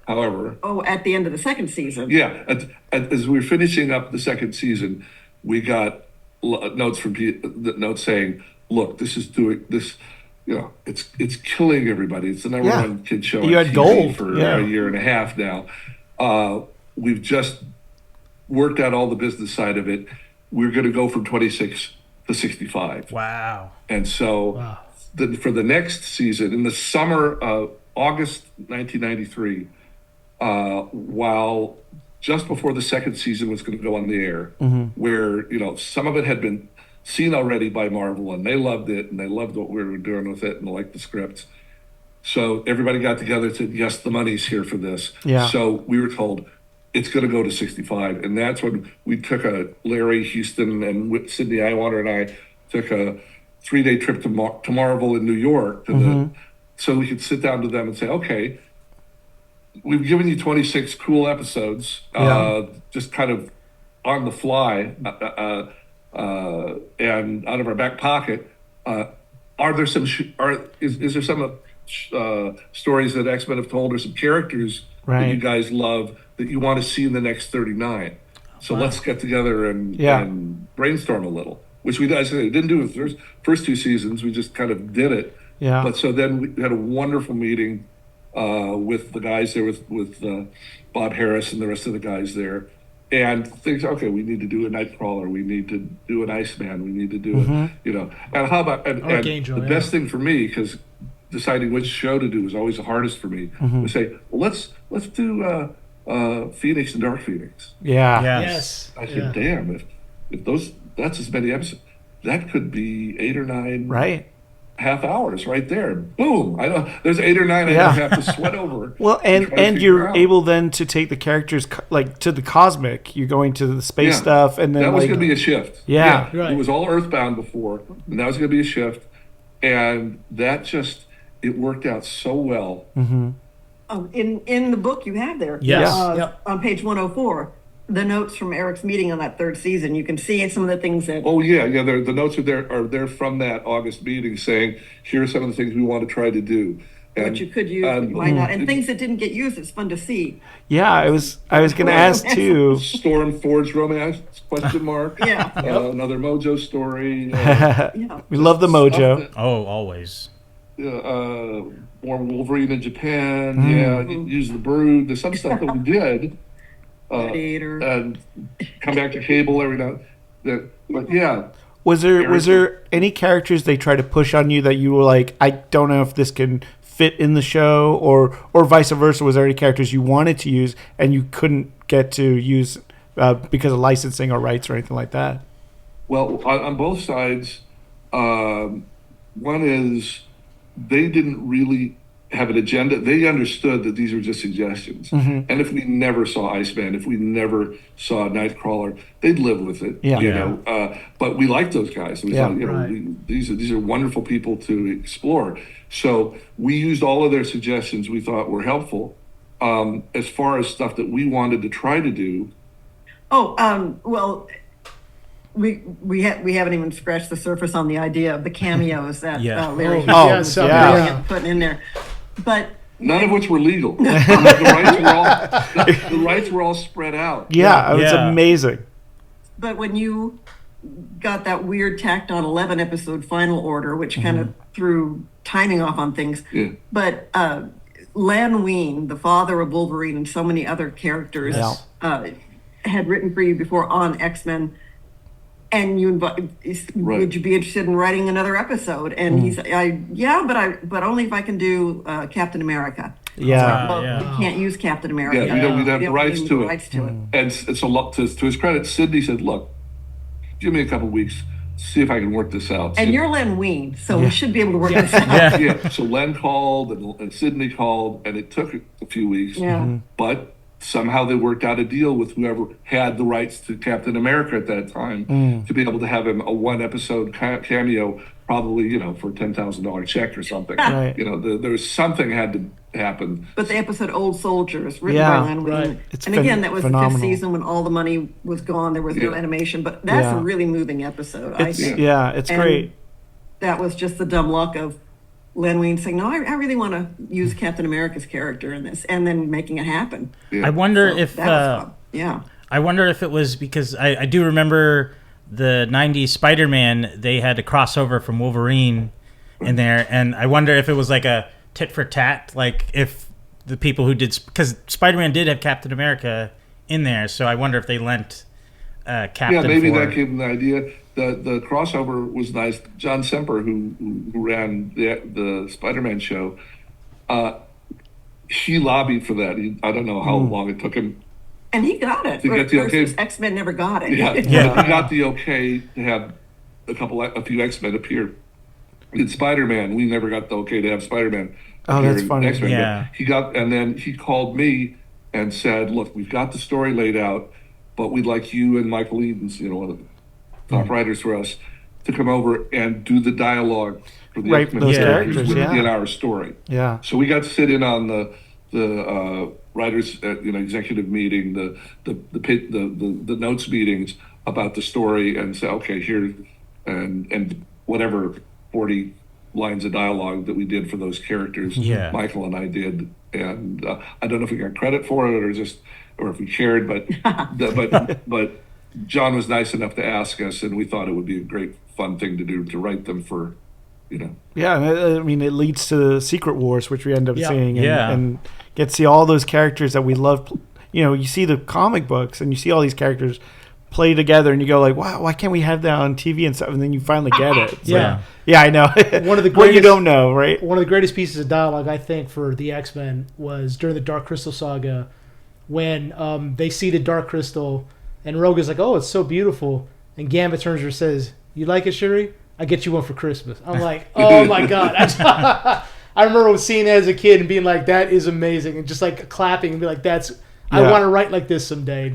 However, at the end of the second season. Yeah, as we were finishing up the second season, we got notes from notes saying, "Look, this is doing this. It's killing everybody. It's the number one kid show on TV gold for a year and a half now. We've just worked out all the business side of it. We're going to go from 26 to 65. Wow! And so, for the next season, in the summer of August 1993, while just before the second season was going to go on the air, where some of it had been seen already by Marvel, and they loved it, and they loved what we were doing with it, and they liked the scripts. So everybody got together and said, yes, the money's here for this. Yeah. So we were told it's going to go to 65, and that's when we took Larry Houston and Sydney Eyewater and I took a 3-day trip to Marvel in New York so we could sit down to them and say, okay, we've given you 26 cool episodes, just kind of on the fly, and out of our back pocket. Are there some? Is there some stories that X-Men have told, or some characters that you guys love that you want to see in the next 39? So let's get together and brainstorm a little. Which we didn't do with the first 2 seasons. We just kind of did it. Yeah. But so then we had a wonderful meeting with the guys there, with Bob Harris and the rest of the guys there, and things. Okay, we need to do a Nightcrawler. We need to do an Iceman. We need to do And how about the best thing for me, because deciding which show to do was always the hardest for me. We say, well, let's do Phoenix and Dark Phoenix. Yeah. Yes. I said, damn, if those that's as many episodes. That could be 8 or 9 Right. half hours right there. Boom. I know there's 8 or 9 I Yeah. don't have to sweat over. Well, try to and figure you're out. able then to take the characters like to the cosmic. You're going to the space Yeah. stuff, and then That was like, going to be a shift. Yeah. Right. It was all Earthbound before, and that was going to be a shift. And that just, it worked out so well. In the book you have there, Yes. on page 104, the notes from Eric's meeting on that 3rd season, you can see some of the things that. Oh yeah, the notes are there from that August meeting saying, here are some of the things we want to try to do. And, what you could use, what you might not, and things that didn't get used. It's fun to see. Yeah, I was going to ask too. Storm Forge romance, question mark. Yeah. Another Mojo story. Yeah. We love the mojo. Oh, always. More Wolverine in Japan. Yeah, use the Brood. There's some stuff that we did. Predator. And come back to Cable every now. But yeah. Was there any characters they tried to push on you that you were like, I don't know if this can fit in the show, or vice versa? Was there any characters you wanted to use and you couldn't get to use because of licensing or rights or anything like that? Well, on both sides, one is they didn't really have an agenda. They understood that these were just suggestions. And if we never saw Iceman, if we never saw Nightcrawler, they'd live with it. Yeah. You know, but we liked those guys. We thought, these are wonderful people to explore. So we used all of their suggestions we thought were helpful. As far as stuff that we wanted to try to do. Well, we haven't even scratched the surface on the idea of the cameos that Larry was brilliant putting in there. But none of which were legal. The rights were all spread out. Yeah, it was amazing. But when you got that weird tacked on 11 episode final order, which kind of threw timing off on things. Yeah. But Lan Wein, the father of Wolverine and so many other characters, had written for you before on X-Men. And would you be interested in writing another episode? And he said, but only if I can do Captain America. Yeah. We can't use Captain America. Yeah, we'd have the rights to it. And it's a lot to his credit. Sidney said, "Look, give me a couple weeks, see if I can work this out." And you're Len Wein, so we should be able to work this out. Yeah. So Len called and Sidney called, and it took a few weeks. Yeah. But somehow they worked out a deal with whoever had the rights to Captain America at that time to be able to have him a 1-episode cameo, probably, for a $10,000 check or something. Right. There was something had to happen. But the episode Old Soldiers, written by Len Wein. Right. And again, that was phenomenal. the 5th season when all the money was gone. There was no animation, but that's a really moving episode, I think. Yeah, it's great. That was just the dumb luck of Len Wein saying, no, I really want to use Captain America's character in this, and then making it happen. Yeah. I wonder if that was fun. Yeah. I wonder if it was because I do remember the 90s Spider-Man, they had a crossover from Wolverine in there, and I wonder if it was like a tit for tat, like if the people who did, because Spider-Man did have Captain America in there, so I wonder if they lent Captain. Yeah, maybe that gave them the idea. The crossover was nice. John Semper, who ran the Spider-Man show, he lobbied for that. I don't know how long it took him. And he got it. To get the okay. X-Men never got it. Yeah, he got the okay to have a few X-Men appear. In Spider-Man, we never got the okay to have Spider-Man. Oh, that's funny. X-Men. Yeah. And then he called me and said, "Look, we've got the story laid out, but we'd like you and Michael Edens, one of the top writers for us, to come over and do the dialogue for the X-Men those characters characters, in our story." Yeah. So we got to sit in on the writers executive meeting, the notes meetings about the story, and say, okay, here and whatever 40 lines of dialogue that we did for those characters, Michael and I did, and I don't know if we got credit for it or if we cared, but John was nice enough to ask us, and we thought it would be a great fun thing to do, to write them for. Yeah, I mean, it leads to Secret Wars, which we end up seeing, and get to see all those characters that we love. You see the comic books, and you see all these characters play together, and you go like, "Wow, why can't we have that on TV and stuff?" And then you finally get it. It's like, I know. One of the what you don't know, right? One of the greatest pieces of dialogue, I think, for the X-Men was during the Dark Crystal saga, when they see the Dark Crystal, and Rogue is like, "Oh, it's so beautiful," And Gambit turns to her and says, "You like it, Shuri? I get you one for Christmas." I'm like, oh my God. I remember seeing that as a kid and being like, that is amazing. And just like clapping and be like, I want to write like this someday.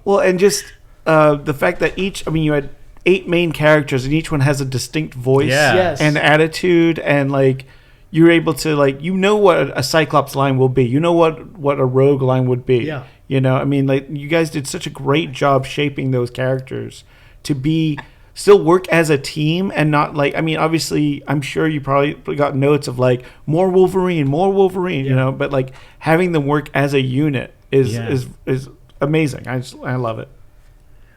Well, and just the fact that you had 8 main characters and each one has a distinct voice and attitude, and like you're able to like what a Cyclops line will be, what a Rogue line would be. Yeah. I mean, like you guys did such a great job shaping those characters to be still work as a team and not like, I mean, obviously I'm sure you probably got notes of like more Wolverine, but like having them work as a unit is amazing. I love it.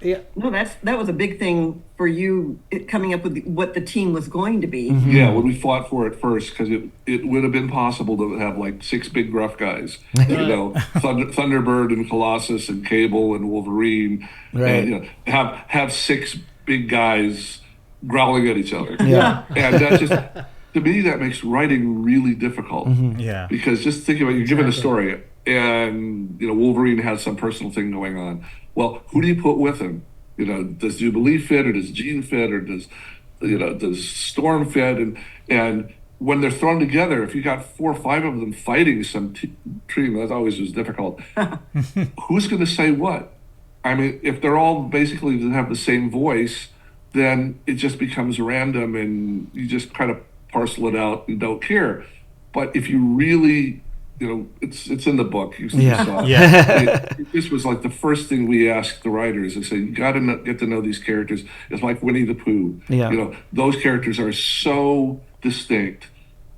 Yeah. No, that was a big thing for you, coming up with what the team was going to be. Mm-hmm. Yeah, when we fought for it first, because it would have been possible to have like 6 big gruff guys, Thunderbird and Colossus and Cable and Wolverine, and have 6 big guys growling at each other. Yeah, and that just, to me, that makes writing really difficult. Mm-hmm. Yeah, because just think about you're given a story, and Wolverine has some personal thing going on. Well, who do you put with him? Does Jubilee fit, or does Jean fit, or does Storm fit? And when they're thrown together, if you got 4 or 5 of them fighting some team, that always was difficult. Who's going to say what? I mean, if they're all basically have the same voice, then it just becomes random, and you just kind of parcel it out and don't care. But if you really, it's in the book. You saw it. Yeah. This was like the first thing we asked the writers. I said, you got to get to know these characters. It's like Winnie the Pooh. Yeah. Those characters are so distinct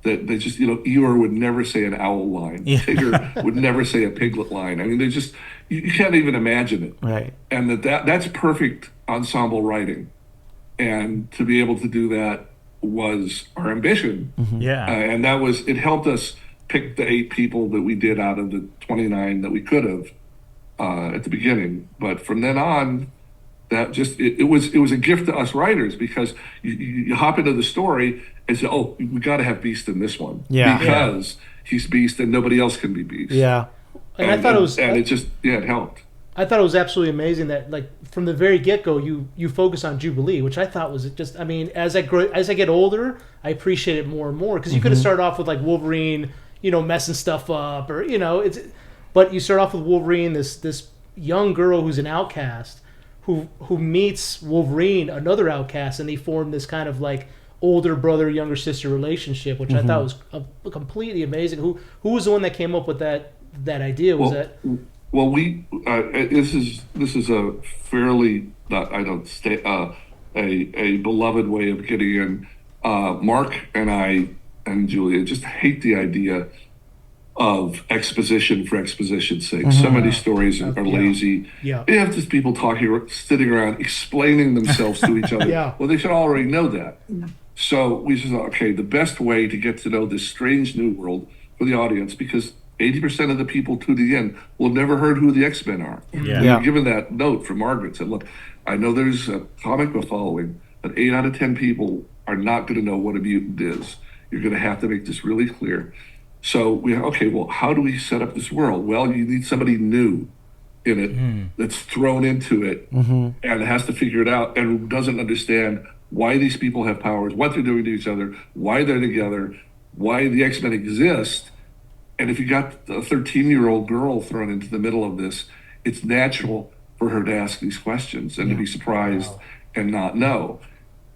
that they just, Eeyore would never say an owl line. Yeah. Tigger would never say a piglet line. I mean, they just, you can't even imagine it. Right. And that's perfect ensemble writing. And to be able to do that was our ambition. Mm-hmm. Yeah. And it helped us pick the 8 people that we did out of the 29 that we could have at the beginning. But from then on, that just it was a gift to us writers, because you hop into the story and say, oh, we got to have Beast in this one, because he's Beast and nobody else can be Beast. Yeah. And I thought it was, and it helped. I thought it was absolutely amazing that, like, from the very get-go, you focus on Jubilee, which I thought was just, I mean, as I get older, I appreciate it more and more, because you could have started off with like Wolverine, messing stuff up, or but you start off with Wolverine, this young girl who's an outcast, who meets Wolverine, another outcast, and they form this kind of like older brother, younger sister relationship, which I thought was completely amazing. Who was the one that came up with that idea? Well, this is a fairly a beloved way of getting in. Mark and I and Julia just hate the idea of exposition for exposition's sake. So many stories are lazy. Yeah. You have just people sitting around explaining themselves to each other. Yeah. Well, they should already know that. So we just thought, okay, the best way to get to know this strange new world for the audience, because 80% of the people tuning in will have never heard who the X-Men are. Yeah. We were given that note from Margaret, said, look, I know there's a comic book following, but 8 out of 10 people are not going to know what a mutant is. You're going to have to make this really clear. So how do we set up this world? Well, you need somebody new in it that's thrown into it and has to figure it out and doesn't understand why these people have powers, what they're doing to each other, why they're together, why the X-Men exist. And if you got a 13-year-old girl thrown into the middle of this, it's natural for her to ask these questions and to be surprised and not know.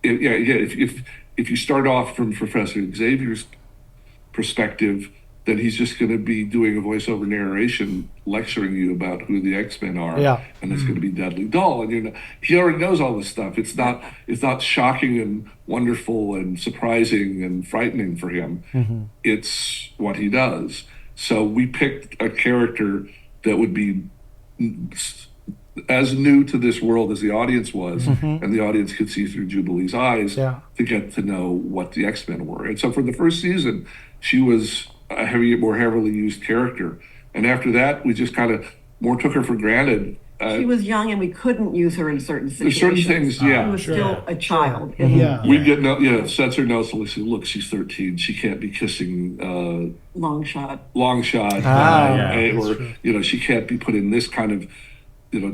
If you start off from Professor Xavier's perspective, then he's just going to be doing a voiceover narration lecturing you about who the X-Men are, and it's going to be deadly dull. And he already knows all this stuff. It's not shocking and wonderful and surprising and frightening for him. It's what he does. So we picked a character that would be as new to this world as the audience was, and the audience could see through Jubilee's eyes to get to know what the X-Men were. And so for the first season, she was a more heavily used character. And after that, we just kind of more took her for granted. She was young, and we couldn't use her in certain situations. There's certain things, She was still a child. We get sets her notes, and we say, look, she's 13. She can't be kissing Long shot. or she can't be put in this kind of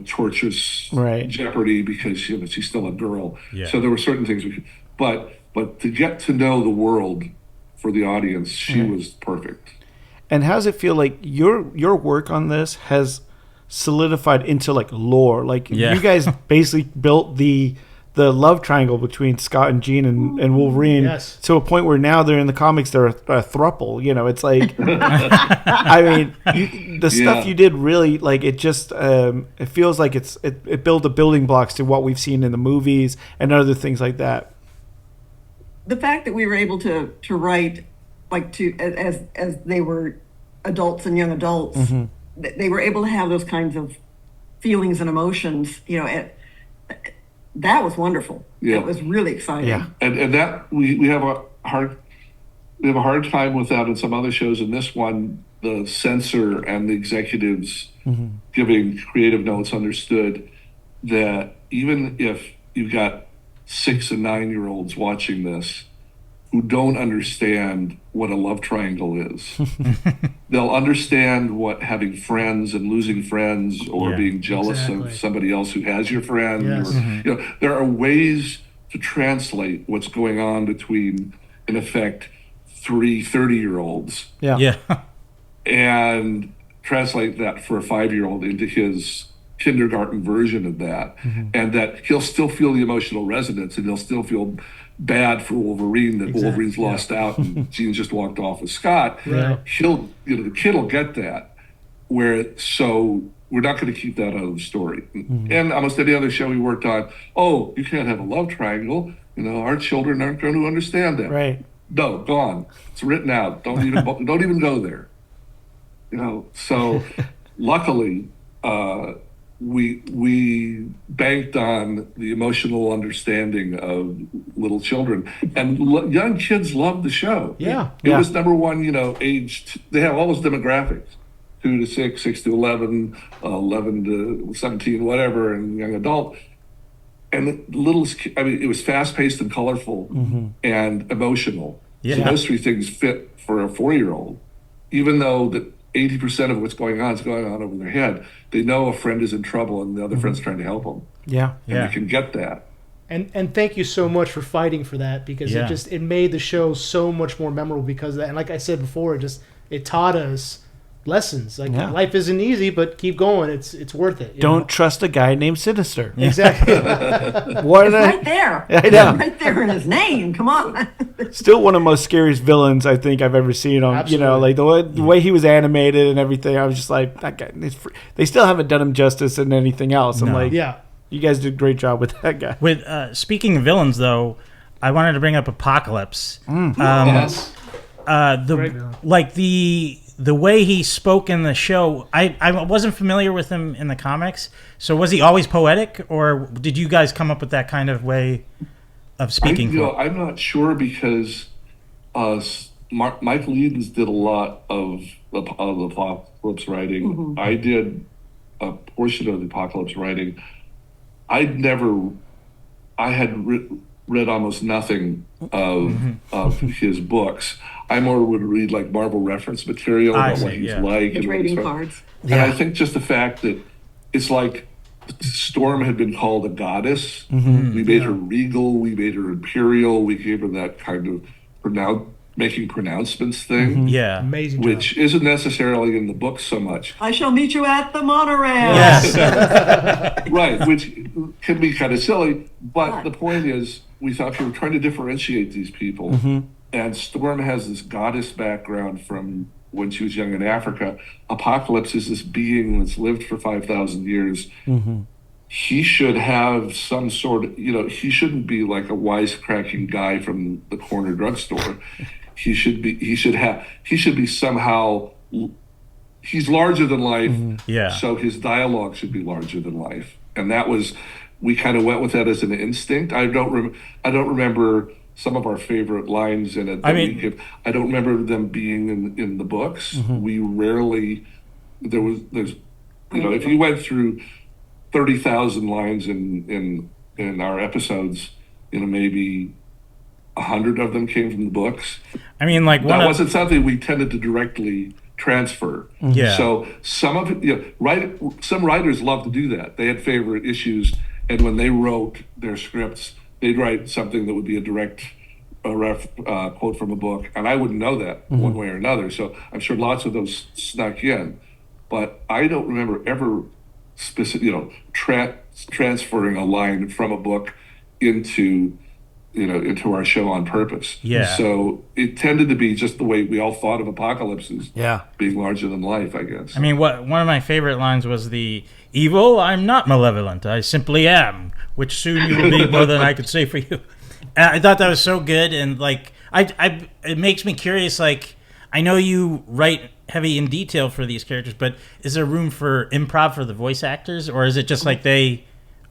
torturous Right. jeopardy because she's still a girl. Yeah. So there were certain things but to get to know the world for the audience, she was perfect. And how does it feel like your work on this has solidified into like lore? Like you guys basically built the love triangle between Scott and Jean and Wolverine to a point where now they're in the comics, they're a throuple. It's like, I mean, the stuff you did really, like, it just, it feels like it built the building blocks to what we've seen in the movies and other things like that. The fact that we were able to write, like, as they were adults and young adults, they were able to have those kinds of feelings and emotions, that was wonderful. Yeah. It was really exciting. Yeah. And that we have a hard time with that in some other shows. In this one, the censor and the executives giving creative notes understood that even if you've got 6 and 9-year-olds watching this who don't understand what a love triangle is, they'll understand what having friends and losing friends or being jealous of somebody else who has your friend. Yes. Or, there are ways to translate what's going on between, in effect, 3 30-year-olds. Yeah. And translate that for a 5-year-old into his kindergarten version of that, and that he'll still feel the emotional resonance, and he'll still feel bad for Wolverine that Wolverine's lost out and Jean just walked off with Scott. Right. The kid will get that. So we're not going to keep that out of the story. And almost any other show we worked on, you can't have a love triangle. Our children aren't going to understand that. Right. No, gone. It's written out. Don't even go there. So luckily, we banked on the emotional understanding of little children, and young kids loved the show. Yeah. It was number one, aged, they have all those demographics, 2 to 6, 6 to 11, 11 to 17, whatever, and young adult. And it was fast paced and colorful and emotional. Yeah. So those 3 things fit for a 4-year-old, even though that 80% of what's going on is going on over their head. They know a friend is in trouble and the other friend's trying to help them. Yeah. And you can get that. And thank you so much for fighting for that, because it made the show so much more memorable because of that. And like I said before, it taught us lessons. Like, life isn't easy, but keep going. It's worth it. Don't trust a guy named Sinister. Exactly. Right there. I know. Right there in his name. Come on. Still one of the most scariest villains I think I've ever seen on. Absolutely. Like the way he was animated and everything. I was just like, that guy. They still haven't done him justice in anything else. I'm like, you guys did a great job with that guy. With speaking of villains, though, I wanted to bring up Apocalypse. Yes. Great villain. The way he spoke in the show, I wasn't familiar with him in the comics. So was he always poetic, or did you guys come up with that kind of way of speaking? I'm not sure, because Michael Edens did a lot of the Apocalypse writing. I did a portion of the Apocalypse writing. I had read almost nothing of his books. I more would read like Marvel reference material about what he's like. The trading cards. And I think just the fact that it's like Storm had been called a goddess. We made her regal. We made her imperial. We gave her that kind of making pronouncements thing. Yeah. Amazing Which job. isn't necessarily in the book so much. I shall meet you at the monorail. Yes. Right, which can be kind of silly. But the point is, we thought we were trying to differentiate these people. And Storm has this goddess background from when she was young in Africa. Apocalypse is this being that's lived for 5,000 years. He should have some sort of, he shouldn't be like a wisecracking guy from the corner drugstore. He should be somehow, he's larger than life. So his dialogue should be larger than life. And that was, we kind of went with that as an instinct. I don't remember some of our favorite lines in it. I don't remember them being in the books. We rarely, there's if you went through 30,000 lines in our episodes, maybe 100 of them came from the books. I mean, like that wasn't something we tended to directly transfer. Yeah. So some of it, some writers love to do that. They had favorite issues, and when they wrote their scripts, they'd write something that would be a direct quote from a book, and I wouldn't know that one way or another. So I'm sure lots of those snuck in, but I don't remember ever transferring a line from a book into our show on purpose. Yeah. So it tended to be just the way we all thought of apocalypses. Yeah. Being larger than life, I guess. I mean, one of my favorite lines was the evil. I'm not malevolent. I simply am, which soon you will be more than I could say for you. And I thought that was so good, and like, it makes me curious. Like, I know you write heavy in detail for these characters, but is there room for improv for the voice actors, or is it just like they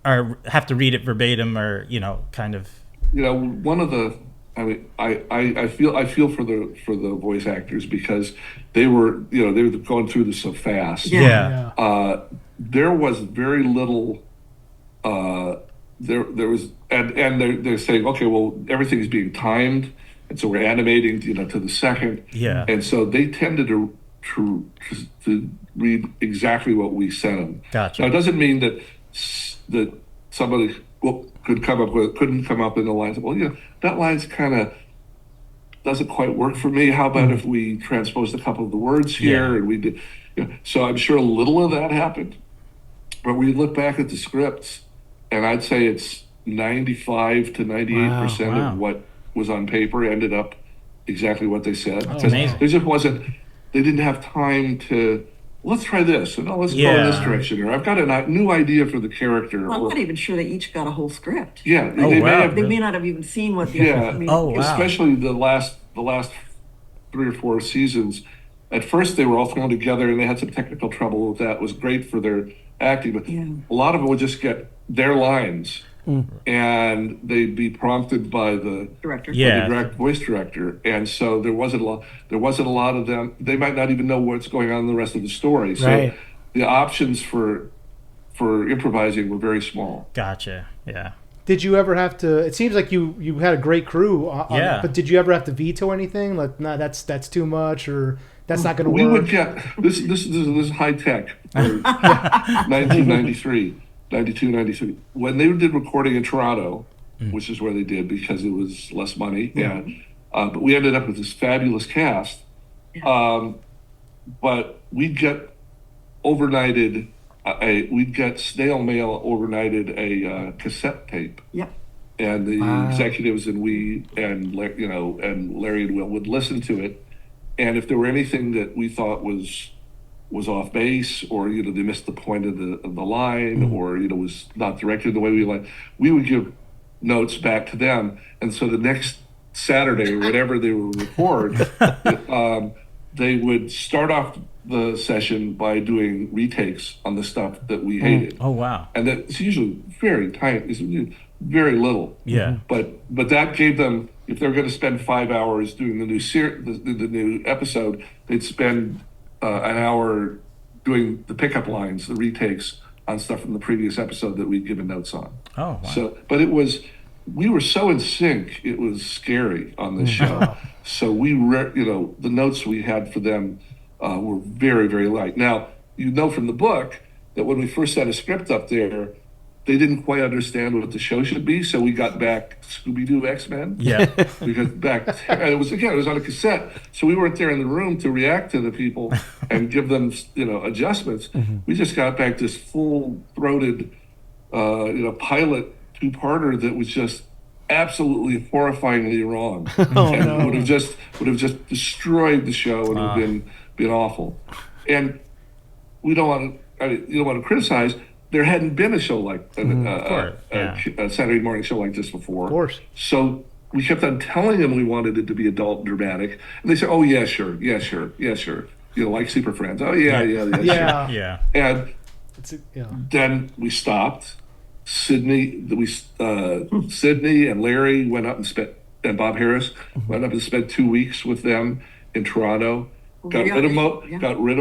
have to read it verbatim, or kind of? One of the, I feel for the voice actors, because they were going through this so fast. Yeah. There was very little. There was, and they're saying, okay, well, everything's being timed, and so we're animating, to the second. Yeah. And so they tended to read exactly what we sent them. Gotcha. Now, it doesn't mean that somebody couldn't come up in the lines. Well, that line's kind of doesn't quite work for me. How about if we transposed a couple of the words here, and we did? So I'm sure a little of that happened, but we look back at the scripts, and I'd say it's 95 to 98% of what was on paper ended up exactly what they said. Oh, amazing. There just wasn't. They didn't have time to. Let's try this, and let's go in this direction. Or I've got a new idea for the character. Well, I'm not even sure they each got a whole script. Yeah, they may not have even seen what the. Especially the last 3 or 4 seasons. At first, they were all thrown together, and they had some technical trouble with that. It was great for their acting, but a lot of it would just get their lines, and they'd be prompted by the director, the voice director, and so there wasn't a lot of them. They might not even know what's going on in the rest of the story. So the options for improvising were very small. Gotcha. Yeah. Did you ever have to? It seems like you had a great crew. But did you ever have to veto anything? Like, no, that's too much, or that's not going to work. We would get this is high tech. 1993. 92, 93. When they did recording in Toronto, which is where they did because it was less money, but we ended up with this fabulous cast. But we'd get overnighted. We'd get snail mail overnighted a cassette tape. Yep. And the executives and we and Larry and Will would listen to it, and if there were anything that we thought was off base, or they missed the point of the line, or was not directed the way we like, we would give notes back to them, and so the next Saturday or whatever they would record, they would start off the session by doing retakes on the stuff that we hated. Oh wow! And that's usually very tiny, it's very little. Yeah. But that gave them, if they're going to spend 5 hours doing the new episode, they'd spend an hour doing the pickup lines, the retakes on stuff from the previous episode that we'd given notes on. Oh, wow. So, but we were so in sync, it was scary on this show. So the notes we had for them were very, very light. Now, from the book that when we first had a script up there, they didn't quite understand what the show should be, so we got back Scooby-Doo X-Men. Yeah. Because and it was on a cassette, so we weren't there in the room to react to the people and give them, adjustments. We just got back this full-throated, pilot two-parter that was just absolutely horrifyingly wrong, would have just destroyed the show and would have been awful. And we don't want to criticize. There hadn't been a show like a Saturday morning show like this before. Of course. So we kept on telling them we wanted it to be adult and dramatic, and they said, "Oh yeah, sure, like Super Friends. Oh yeah, sure." Yeah. And then we stopped. Sydney and Larry went up and Bob Harris went up and spent 2 weeks with them in Toronto. Got rid of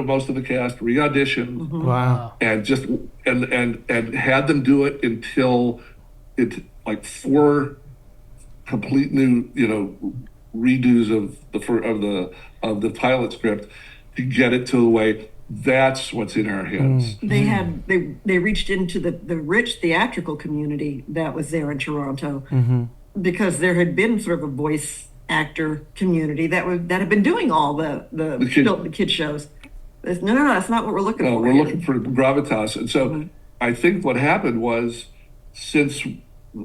most of the cast, re-auditioned, Wow. and just and had them do it until it like 4 complete new redos of the pilot script, to get it to the way. That's what's in our hands. They reached into the rich theatrical community that was there in Toronto, because there had been sort of a voice actor community that had been doing all the kid shows. No, that's not what we're looking for. We're looking for gravitas. And so I think what happened was, since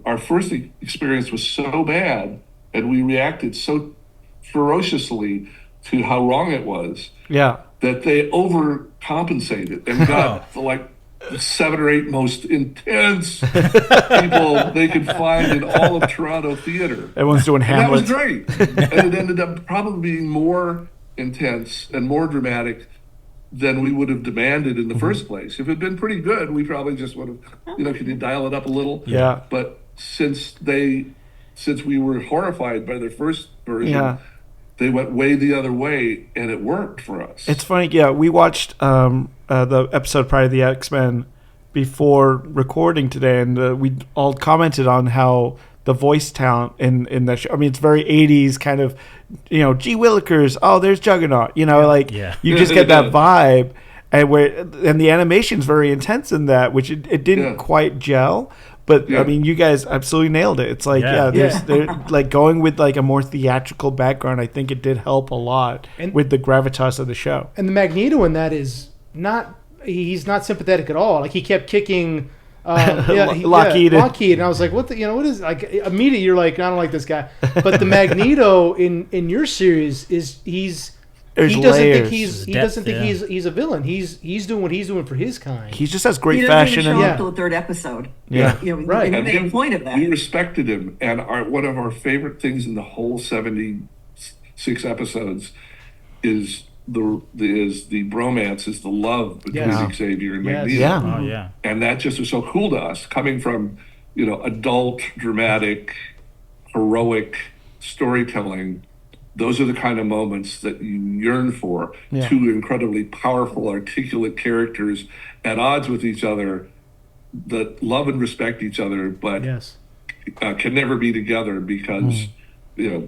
our first experience was so bad and we reacted so ferociously to how wrong it was, that they overcompensated and got like the 7 or 8 most intense people they could find in all of Toronto theater. Everyone's doing Hamlet. And that was great. And it ended up probably being more intense and more dramatic than we would have demanded in the first place. If it had been pretty good, we probably just would have, could you dial it up a little? Yeah. But since we were horrified by their first version, they went way the other way, and it worked for us. It's funny, we watched the episode prior to the X-Men before recording today, and we all commented on how the voice talent in that show. I mean, it's very 80s kind of, Gee Willikers, oh, there's Juggernaut, you just get that vibe, and the animation's very intense in that, which it didn't quite gel. But I mean, you guys absolutely nailed it. It's like, they're like going with like a more theatrical background. I think it did help a lot with the gravitas of the show. And the Magneto in that is he's not sympathetic at all. Like, he kept kicking Lockheed, and I was like, what is, like, immediately you're like, I don't like this guy. But the Magneto in your series he doesn't think he's a villain. He's doing what he's doing for his kind. He just has great he fashion. Show up till the 3rd episode. Right. And made a point of that. We respected him, and one of our favorite things in the whole 76 episodes is the bromance, is the love between Xavier and Magneto. And that just was so cool to us, coming from adult, dramatic, heroic storytelling. Those are the kind of moments that you yearn for. Two incredibly powerful, articulate characters at odds with each other that love and respect each other, but can never be together because they're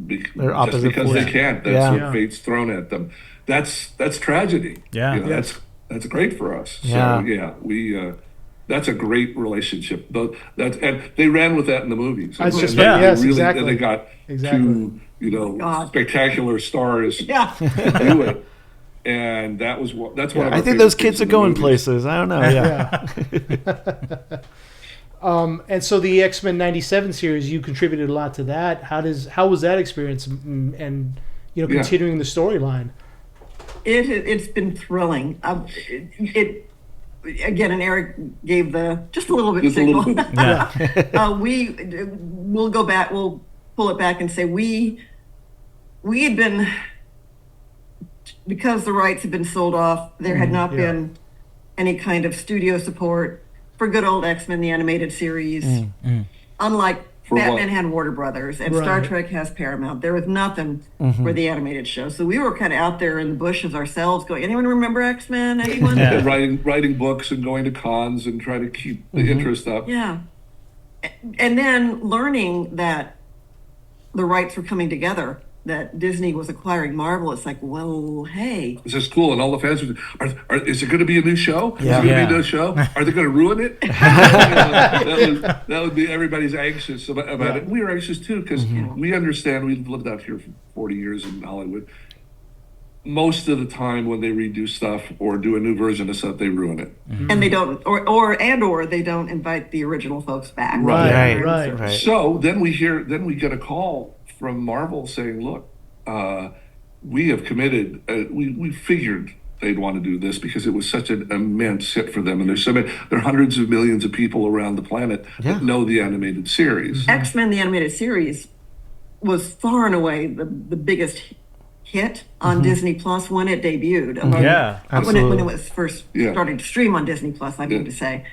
because they can't. That's what fate's thrown at them. That's tragedy. That's great for us. So we that's a great relationship. And they ran with that in the movies. Exactly. And they got two spectacular stars to do it. And that's one of our I think those kids are going places. I don't know. And so the X-Men 97 series, you contributed a lot to that. How was that experience and continuing the storyline? It's been thrilling. Again, and Eric gave just a little bit signal. We'll go back. We'll pull it back and say we had been, because the rights had been sold off. There had not been any kind of studio support for good old X-Men the animated series. Unlike Batman had Warner Brothers and Star Trek has Paramount. There was nothing for the animated show. So we were kind of out there in the bushes ourselves going, anyone remember X-Men? Anyone? Writing books and going to cons and trying to keep the interest up. Yeah. And then learning that the rights were coming together, that Disney was acquiring Marvel. It's like, well, hey. This is cool. And all the fans is it going to be a new show? Is it going to be a new show? Are they going to ruin it? that would be, everybody's anxious about it. We are anxious too, because we understand, we've lived out here for 40 years in Hollywood. Most of the time when they redo stuff or do a new version of stuff, they ruin it. And they don't, or they don't invite the original folks back. Right. So then we get a call from Marvel saying, look, we have committed, we figured they'd want to do this because it was such an immense hit for them. And there are hundreds of millions of people around the planet that know the animated series. X-Men, the animated series, was far and away the biggest hit on Disney Plus when it debuted. When it was first starting to stream on Disney Plus, I mean to say.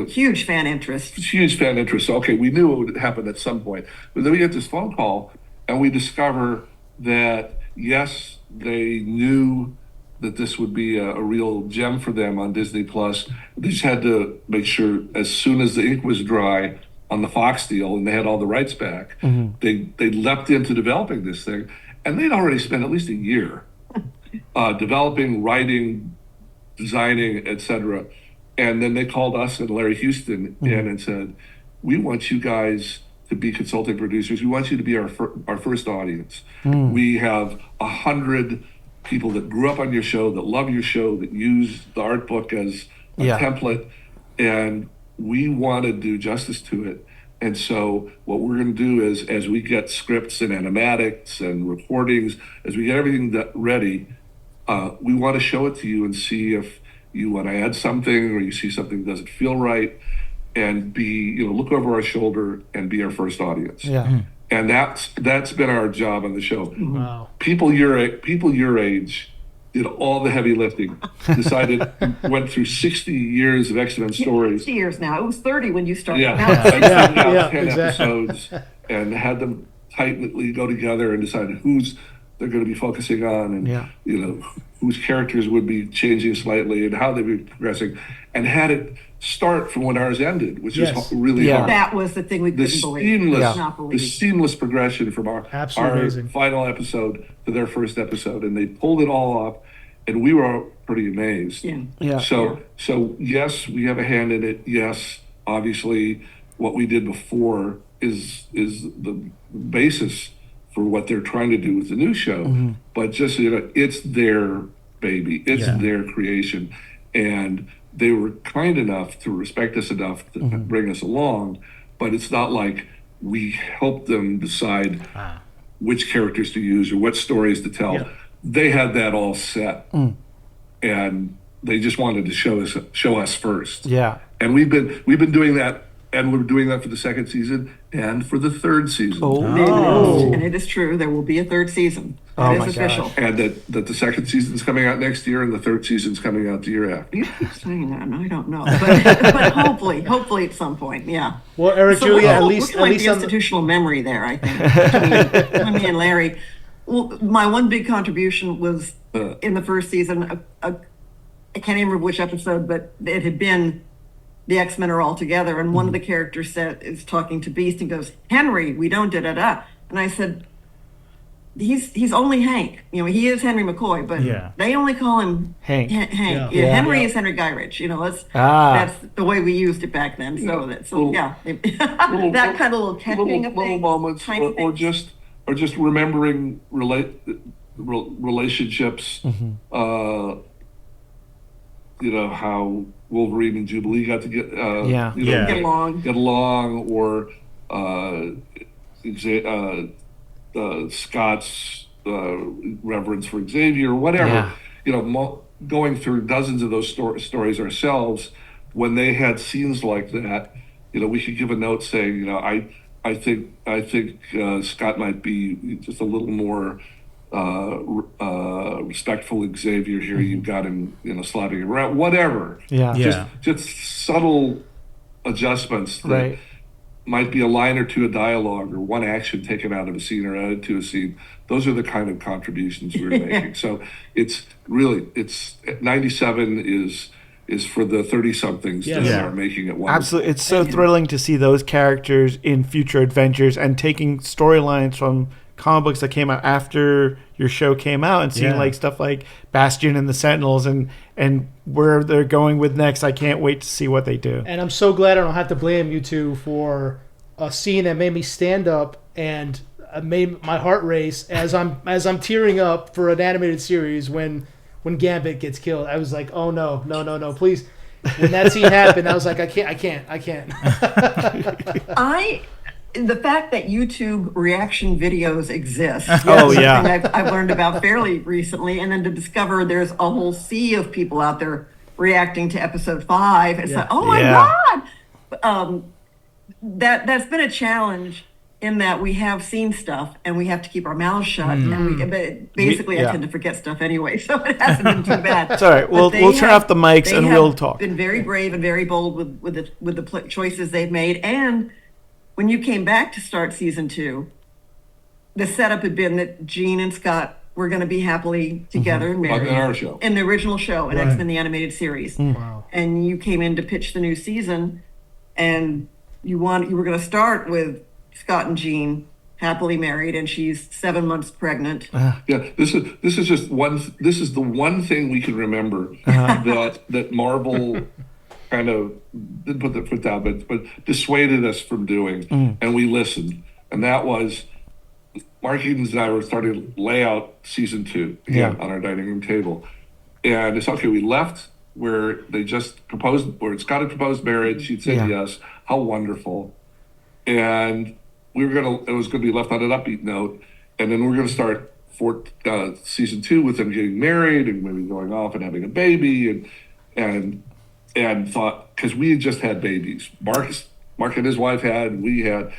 Huge fan interest. Huge fan interest. Okay, we knew it would happen at some point. But then we get this phone call, and we discover that, yes, they knew that this would be a real gem for them on Disney Plus. They just had to make sure, as soon as the ink was dry on the Fox deal and they had all the rights back, they leapt into developing this thing. And they'd already spent at least a year developing, writing, designing, etc. And then they called us and Larry Houston in and said, "We want you guys to be consulting producers. We want you to be our first audience. We have 100 people that grew up on your show, that love your show, that use the art book as a template, and we want to do justice to it. And so what we're going to do is, as we get scripts and animatics and recordings, as we get everything ready, we want to show it to you and see if you want to add something or you see something that doesn't feel right, and look over our shoulder and be our first audience." And that's been our job on the show. Wow. People your age did all the heavy lifting, went through 60 years of X-Men stories. 60 years now. It was 30 when you started. Yeah, Now it's 60. 10 episodes, and had them tightly go together and decided who's they're going to be focusing on, and whose characters would be changing slightly and how they'd be progressing, and had it start from when ours ended, which is really hard. That was the thing we couldn't believe. The seamless progression from our final episode to their first episode, and they pulled it all off, and we were pretty amazed. So yes, we have a hand in it. Yes, obviously, what we did before is the basis for what they're trying to do with the new show, but just it's their baby, it's their creation, and they were kind enough to respect us enough to bring us along, but it's not like we helped them decide which characters to use or what stories to tell. They had that all set, and they just wanted to show us first. And we've been doing that. And we're doing that for the second season and for the third season. And it is true. There will be a third season. That is official. Gosh. And that the second season's coming out next year and the third season's coming out the year after. You keep saying that, and I don't know. But hopefully at some point, Well, Eric, Julia, at least the institutional memory there, I think, between me and Larry. Well, my one big contribution was in the first season. I can't remember which episode, but it had been the X-Men are all together, and one of the characters is talking to Beast and goes, "Henry, we don't da-da-da." And I said, he's only Hank. He is Henry McCoy, but they only call him Hank. Henry is Henry Gyrich. That's the way we used it back then. So that kind of little catching of little moments, or just remembering relationships. How Wolverine and Jubilee got to get along, or Scott's reverence for Xavier, whatever. Going through dozens of those stories ourselves, when they had scenes like that, we could give a note saying, I think Scott might be just a little more respectful of Xavier here. You've got him, slapping him around, whatever. Just subtle adjustments that might be a line or two of dialogue or one action taken out of a scene or added to a scene. Those are the kind of contributions we're making. So it's 97 is for the 30-somethings that are making it wonderful. Absolutely. It's so thrilling to see those characters in future adventures and taking storylines from comic books that came out after your show came out and seeing stuff like Bastion and the Sentinels and where they're going with next. I can't wait to see what they do. And I'm so glad I don't have to blame you two for a scene that made me stand up and made my heart race as I'm tearing up for an animated series when Gambit gets killed. I was like, oh no, please. When that scene happened, I was like, I can't. The fact that YouTube reaction videos exist is something I've learned about fairly recently, and then to discover there's a whole sea of people out there reacting to episode 5. It's like, oh my God! That's been a challenge in that we have seen stuff and we have to keep our mouths shut. But basically, I tend to forget stuff anyway, so it hasn't been too bad. It's all right. We'll turn off the mics and we'll talk. Been very brave and very bold with the choices they've made. And when you came back to start season 2, the setup had been that Jean and Scott were going to be happily together and married in our show, in the original show, in X-Men the Animated Series. Wow. And you came in to pitch the new season, and you were going to start with Scott and Jean happily married, and she's 7 months pregnant. Yeah, this is just one. This is the one thing we can remember that Marvel kind of didn't put their foot down, but dissuaded us from doing, and we listened. And that was Mark Edens and I were starting to lay out season 2 again on our dining room table, and it's okay. We left where they just proposed, where Scott had proposed marriage. She'd said yes. How wonderful, and it was gonna be left on an upbeat note, and then we were gonna start season 2 with them getting married and maybe going off and having a baby, and thought, because we had just had babies. Mark and his wife had, we had,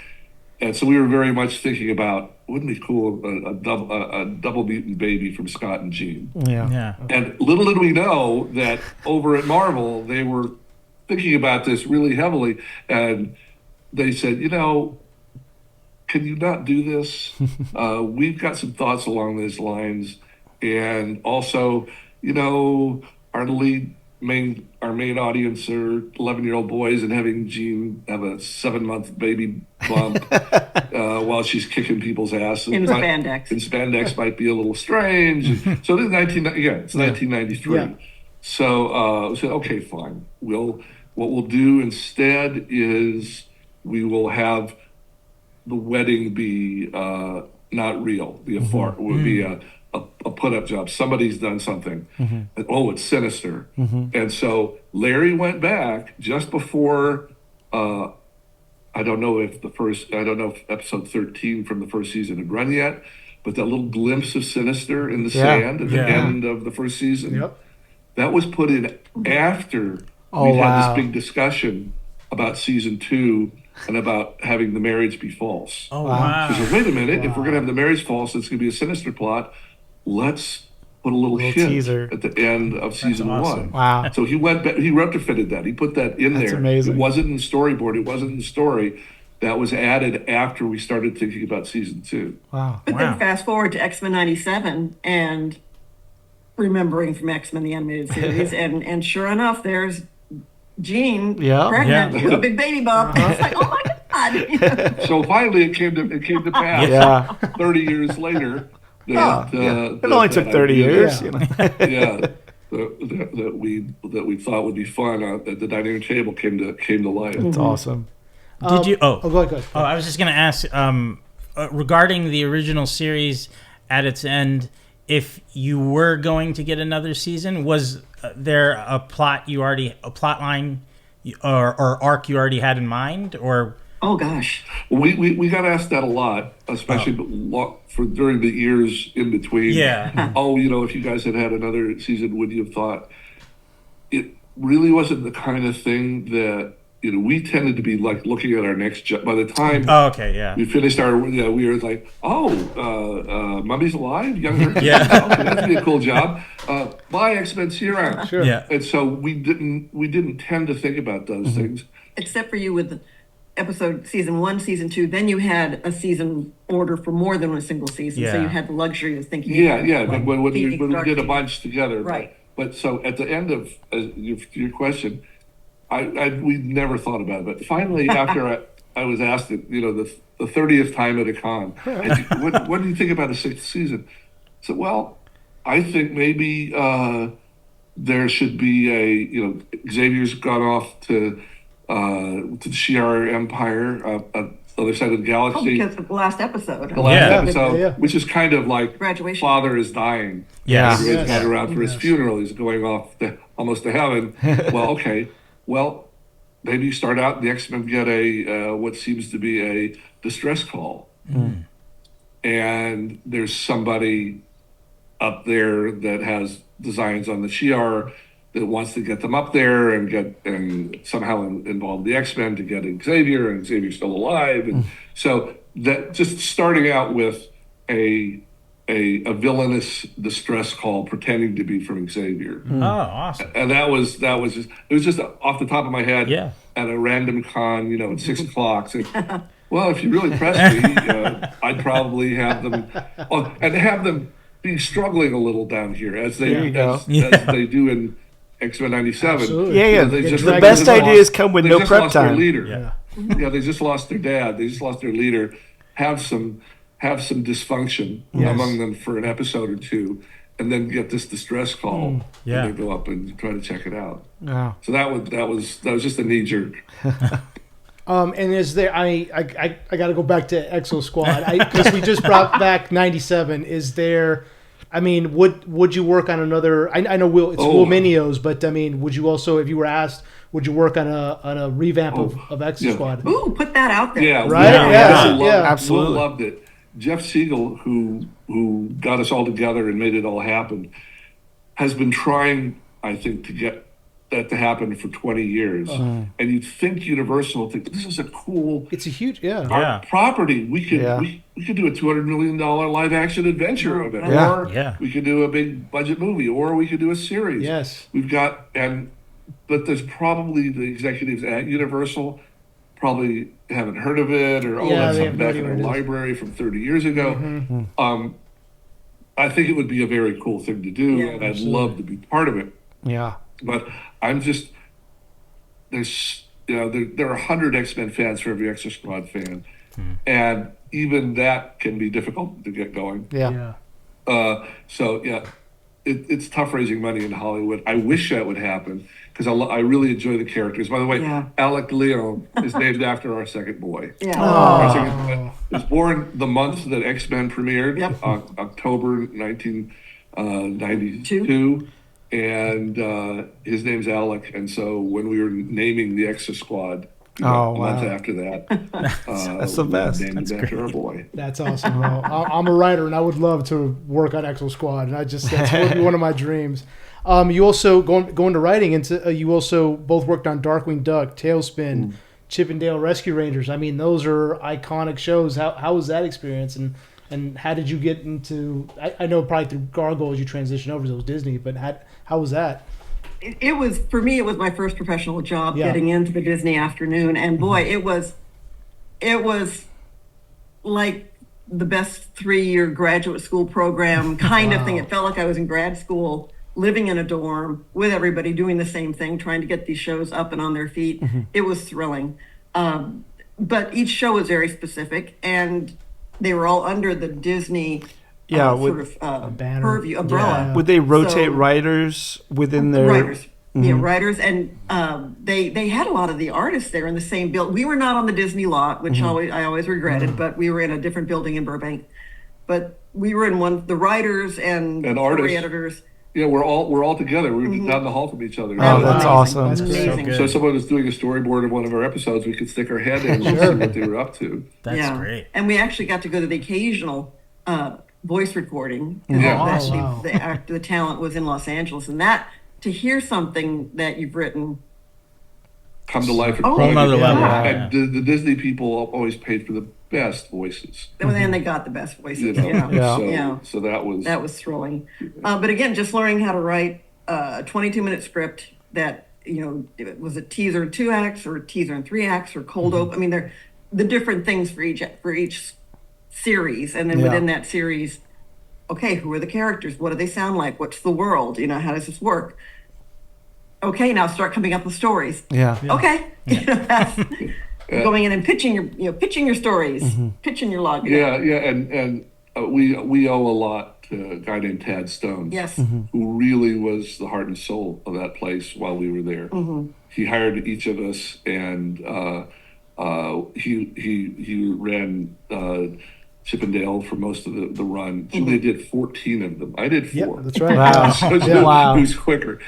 and so we were very much thinking about, wouldn't it be cool, a double mutant baby from Scott and Jean. Yeah. And little did we know that over at Marvel, they were thinking about this really heavily, and they said, can you not do this? We've got some thoughts along those lines, and also, our main audience are 11-year-old boys, and having Jean have a 7-month baby bump while she's kicking people's ass in spandex. In spandex might be a little strange. So this is 1993. So we said, okay, fine. What we'll do instead is we will have the wedding be not real. Be a fart. It would be a put-up job. Somebody's done something. Oh, it's sinister. And so Larry went back just before, I don't know if episode 13 from the first season had run yet, but that little glimpse of Sinister in the sand at the end of the first season, that was put in after we had this big discussion about season 2 and about having the marriage be false. Oh, wow. She said, wait a minute, if we're going to have the marriage false, it's going to be a Sinister plot. Let's put a little hint teaser at the end of season 1. Wow. So he went back, he retrofitted that. He put that in there. That's amazing. It wasn't in the storyboard. It wasn't in the story. That was added after we started thinking about season 2. Wow. But then fast forward to X-Men 97 and remembering from X-Men the animated series, and sure enough, there's Jean pregnant with a big baby bump. It's like, oh my God. So finally it came to pass 30 years later. It only took 30 years. That we thought would be fun at the dining room table came to life. That's awesome. Did you? Go ahead. Oh, I was just going to ask regarding the original series at its end. If you were going to get another season, was there a plot line or arc you already had in mind, or? Oh gosh, we got asked that a lot, especially during the years in between. Yeah. If you guys had another season, would you have thought? It really wasn't the kind of thing that we tended to be like looking at our next job. By the time we finished our, we were like, Mummy's alive, younger. Okay, that'd be a cool job. Bye, X-Men, see you around. Sure. Yeah. And so we didn't tend to think about those things. Except for you with season 1, season 2, then you had a season order for more than a single season, so you had the luxury of thinking. But when we did a bunch together, right? But so at the end of your question, we never thought about it. But finally, after I was asked it, the 30th time at a con, what do you think about a 6th season? I said, well, I think maybe there should be Xavier's gone off to the Shi'ar Empire, other side of the galaxy. Because of the last episode. Which is kind of like graduation. Father is dying. Yes. He's not around for his funeral. He's going off almost to heaven. Well, okay. Well, maybe you start out and the X-Men get what seems to be a distress call. And there's somebody up there that has designs on the Shi'ar that wants to get them up there and somehow involve the X-Men to get Xavier, and Xavier's still alive. And so that just starting out with a villainous distress call pretending to be from Xavier. Oh, awesome. And that was just, it was just off the top of my head at a random con, at 6 o'clock. So, well, if you really press me, I'd probably have them be struggling a little down here as they do in X-Men 97. Absolutely. The best ideas come with no prep time. Their leader. They just lost their dad. They just lost their leader. have some dysfunction among them for an episode or two, and then get this distress call. Yeah. And they go up and try to check it out. Yeah. So that was just a knee jerk. And is there? I got to go back to Exosquad because we just brought back '97. Is there? I mean, would you work on another? I know Will Minio's, but I mean, would you also, if you were asked, would you work on a revamp of Exosquad? Yeah. Ooh, put that out there. Yeah, right. Absolutely. Will loved it. Jeff Siegel, who got us all together and made it all happen, has been trying, I think, to get that to happen for 20 years. And you'd think Universal would think, this is a cool It's a huge property. We could do a $200 million live action adventure of it. Or we could do a big budget movie, or we could do a series. Yes. But there's probably the executives at Universal probably haven't heard of it, or that's something back in our library from 30 years ago. I think it would be a very cool thing to do, and I'd love to be part of it. Yeah. But I'm just there are 100 X-Men fans for every Exosquad fan, and even that can be difficult to get going. It's tough raising money in Hollywood. I wish that would happen because I really enjoy the characters. By the way, Alec Leon is named after our second boy. Our second boy was born the month that X-Men premiered, October 1992. And his name's Alec, and so when we were naming the Exosquad a month after that, that's the best. Named after our boy. That's awesome. Well, I'm a writer, and I would love to work on Exosquad, and that's one of my dreams. You also going to writing, and you also both worked on Darkwing Duck, Talespin, Chip and Dale Rescue Rangers. I mean, those are iconic shows. How was that experience, and how did you get into? I know probably through Gargoyles you transitioned over to those Disney, but how was that? It was, for me, it was my first professional job getting into the Disney afternoon, and boy, it was like the best 3-year graduate school program kind of thing. It felt like I was in grad school, living in a dorm with everybody doing the same thing, trying to get these shows up and on their feet. It was thrilling. But each show was very specific, and they were all under the Disney purview umbrella. Would they rotate writers within their writers? Writers, and they had a lot of the artists there in the same building. We were not on the Disney lot, which I always regretted, but we were in a different building in Burbank. But we were in one. The writers and artists, editors. Yeah, we're all together. We were down the hall from each other. Oh, that's awesome. That's amazing. So if someone was doing a storyboard of one of our episodes, we could stick our head in and see what they were up to. That's great. And we actually got to go to the occasional voice recording. The talent was in Los Angeles, and that to hear something that you've written come to life. Whole nother level. And the Disney people always paid for the best voices. And they got the best voices. So that was thrilling. But again, just learning how to write a 22-minute script that it was a teaser in 2 acts or a teaser in 3 acts or cold open. I mean, they're the different things for each series, and then within that series, okay, who are the characters? What do they sound like? What's the world? How does this work? Okay, now start coming up with stories. Okay, that's going in and pitching your stories, pitching your log. And we owe a lot to a guy named Tad Stone. Yes, who really was the heart and soul of that place while we were there. He hired each of us, and he ran Chip and Dale for most of the run. Julia did 14 of them. I did 4. Yeah, that's right. Wow. Who's quicker?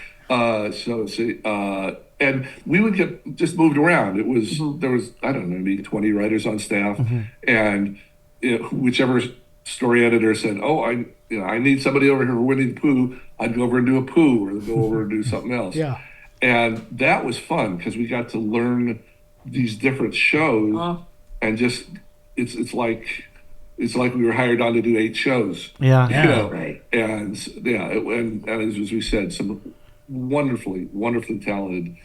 And we would get just moved around. It was there was, I don't know, maybe 20 writers on staff, and whichever story editor said, "Oh, I need somebody over here for Winnie the Pooh," I'd go over and do a Pooh, or go over and do something else. And that was fun because we got to learn these different shows, and just it's like we were hired on to do 8 shows. Right. And as we said, some wonderfully talented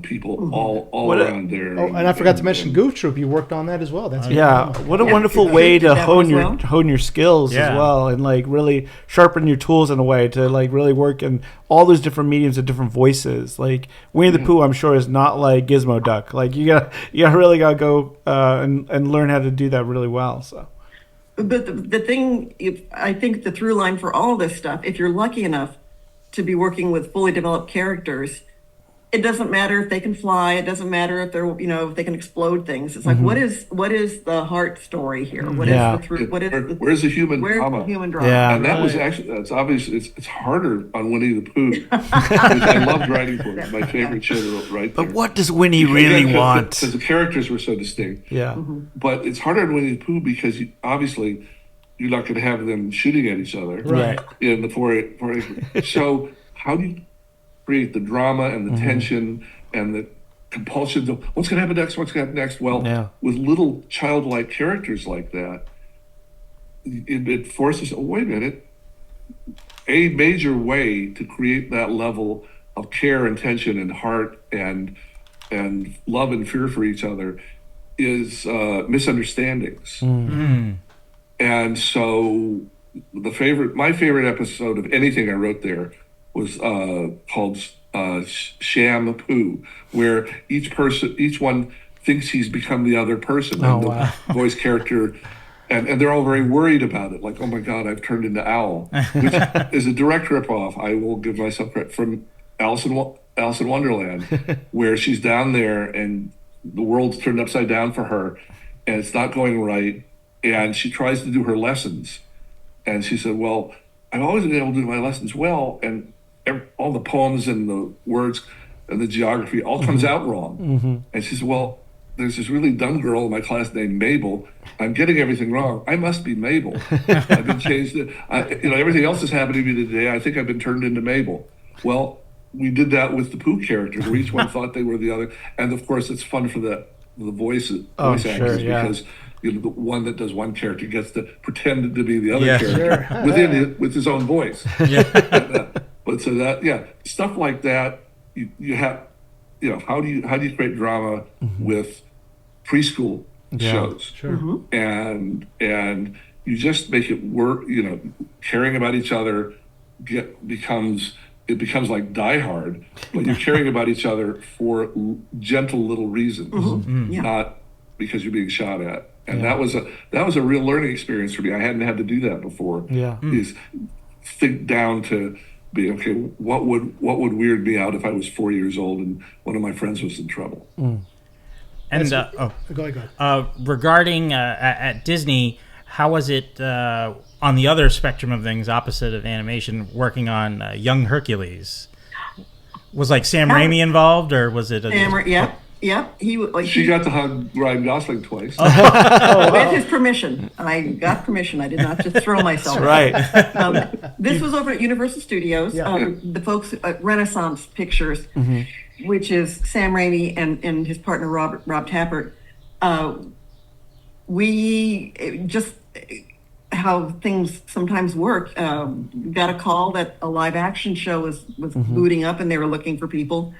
people all What a- around there. Oh, and I forgot to mention Goof Troop. You worked on that as well. That's Yeah, what a wonderful way to That hone as your well. hone your skills Yeah. as well, and like really sharpen your tools in a way to like really work in all those different mediums and different voices. Like Winnie the Pooh, I'm sure is not like Gizmo Duck. Like you really gotta go and learn how to do that really well. So But the thing, I think the through line for all this stuff, if you're lucky enough to be working with fully developed characters, it doesn't matter if they can fly. It doesn't matter if they're, if they can explode things. It's like, what is the heart story here? What is Yeah. the through? What is the, Where's the human where's drama? the human drama? Yeah. And that was actually, that's obvious. It's harder on Winnie the Pooh, which I loved writing for. It's my favorite show to write there. but what does Winnie really want? Because the characters were so distinct. Yeah, But it's harder on Winnie the Pooh because obviously you're not going to have them shooting at each other Right. in the 4 So how do you create the drama and the tension and the compulsion of what's going to happen next? What's going to happen next? Well, Yeah. with little childlike characters like that, it forces. Oh, wait a minute. A major way to create that level of care and tension and heart and love and fear for each other is misunderstandings. And so my favorite episode of anything I wrote there was called Shampoo, where each one thinks he's become the other person. Oh, and the wow. voice character, and they're all very worried about it. Like, oh my God, I've turned into Owl, which is a direct ripoff. I will give myself credit from Alice in Wonderland, where she's down there and the world's turned upside down for her, and it's not going right. And she tries to do her lessons, and she said, "Well, I've always been able to do my lessons well, and all the poems and the words and the geography all comes out wrong." And she said, "Well, there's this really dumb girl in my class named Mabel. I'm getting everything wrong. I must be Mabel. I've been changed. Everything else is happening to me today. I think I've been turned into Mabel." Well, we did that with the Pooh characters, where each one thought they were the other. And of course, it's fun for the voice actors because the one that does one character gets to pretend to be the other character with his own voice. But so that stuff like that, you have, how do you create drama with preschool shows? Sure. And you just make it work. Caring about each other becomes like Die Hard, but you're caring about each other for gentle little reasons, not because you're being shot at. And that was a real learning experience for me. I hadn't had to do that before. Yeah. Is think down to be okay. What would weird me out if I was 4 years old and one of my friends was in trouble? And Go ahead. regarding at Disney, how was it on the other spectrum of things, opposite of animation, working on Young Hercules? Was like Sam Raimi involved, or was it? Yep. She got to hug Ryan Gosling twice. With his permission. I got permission. I did not just throw myself. right. This was over at Universal Studios. The folks at Renaissance Pictures, which is Sam Raimi and his partner Rob Tappert. How things sometimes work. Got a call that a live action show was booting up and they were looking for people.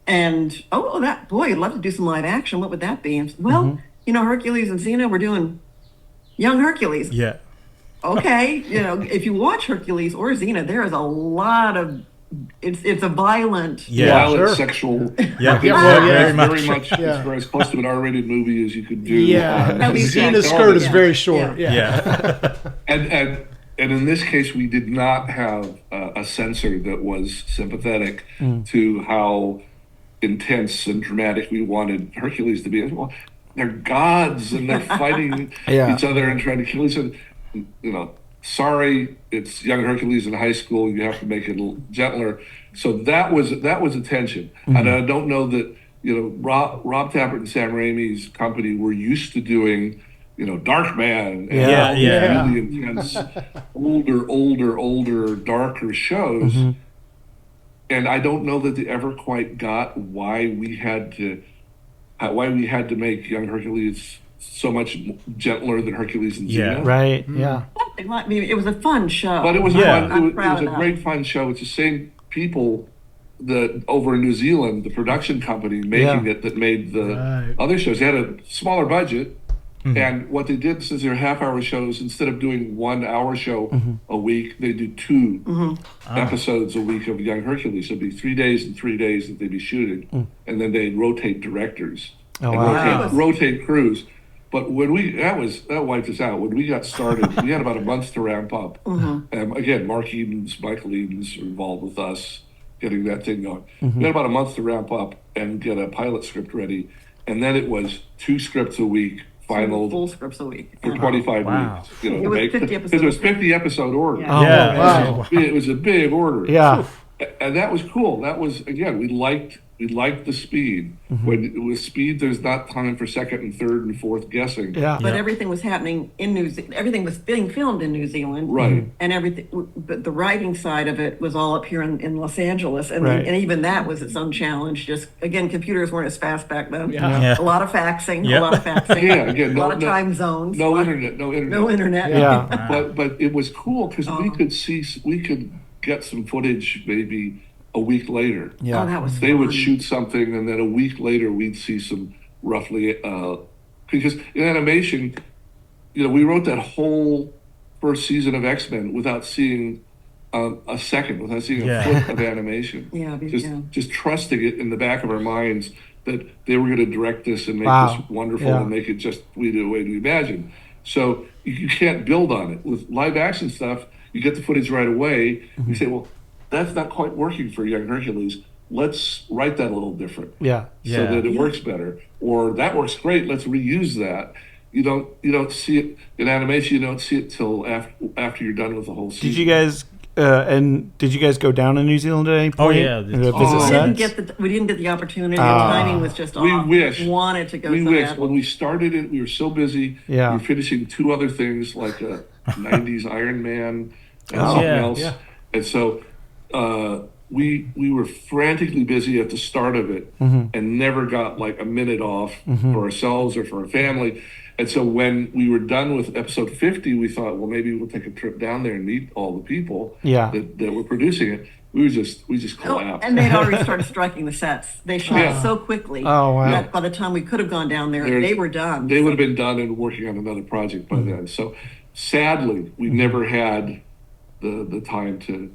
And I'd love to do some live action. What would that be? And, well, Hercules and Xena, we're doing Young Hercules. Yeah. Okay, if you watch Hercules or Xena, there is a lot of it's a violent, sexual. Very much. It's very as close to an R-rated movie as you could do. Xena's skirt is very short. And in this case, we did not have a censor that was sympathetic to how intense and dramatic we wanted Hercules to be. Well, they're gods and they're fighting each other and trying to kill each other. Sorry, it's young Hercules in high school. You have to make it a little gentler. So that was a tension. And I don't know that Rob Tappert and Sam Raimi's company were used to doing Darkman and really intense, older, darker shows. And I don't know that they ever quite got why we had to make young Hercules so much gentler than Hercules and Xena. Right. Yeah. I mean, it was a fun show. But it was I'm fun. It proud was a of great fun show. It's the same people the over in New Zealand, the production company making it that made the other shows. They had a smaller budget, and what they did, since they're half-hour shows, instead of doing 1 hour show a week, they do 2 episodes a week of Young Hercules. So it'd be 3 days and 3 days that they'd be shooting, and then they'd rotate directors and rotate crews. But when that wiped us out. When we got started, we had about a month to ramp up. Again, Mark Eden's, Michael Eden's were involved with us getting that thing going. We had about a month to ramp up and get a pilot script ready, and then it was 2 scripts a week. Final full scripts a week for 25 weeks. It was 50 episodes. It was 50 episode order. It was a big order. Yeah, and that was cool. That was, again, we liked the speed. When with speed, there's not time for second and third and fourth guessing. But everything was happening in New Zealand. Everything was being filmed in New Zealand. Right. And everything, but the writing side of it was all up here in Los Angeles. And, and even that was its own challenge. Just, again, computers weren't as fast back then. A lot of faxing, a lot of faxing. Again, a lot of time zones. No internet. No internet. But it was cool because we could get some footage maybe a week later. That was They fun. would shoot something, and then a week later we'd see some roughly because in animation, we wrote that whole first season of X-Men without seeing a second, without seeing a foot of animation. Just trusting it in the back of our minds that they were going to direct this and make this wonderful and make it just the way we imagined. So you can't build on it. With live action stuff, you get the footage right away. You say, well, that's not quite working for Young Hercules. Let's write that a little different. So that it works better. Or that works great. Let's reuse that. You don't see it in animation. You don't see it till after you're done with the whole season. Did you guys go down to New Zealand at any point? We didn't get the opportunity. The timing was just off. We wanted to go. When we started it, we were so busy. We were finishing 2 other things like a 90s Iron Man and something else. And so we were frantically busy at the start of it and never got like a minute off for ourselves or for our family. And so when we were done with episode 50, we thought, well, maybe we'll take a trip down there and meet all the people that were producing it. We just collapsed. And they'd already started striking the sets. They shot so quickly that by the time we could have gone down there, they were done. They would have been done and working on another project by then. So sadly, we never had the time to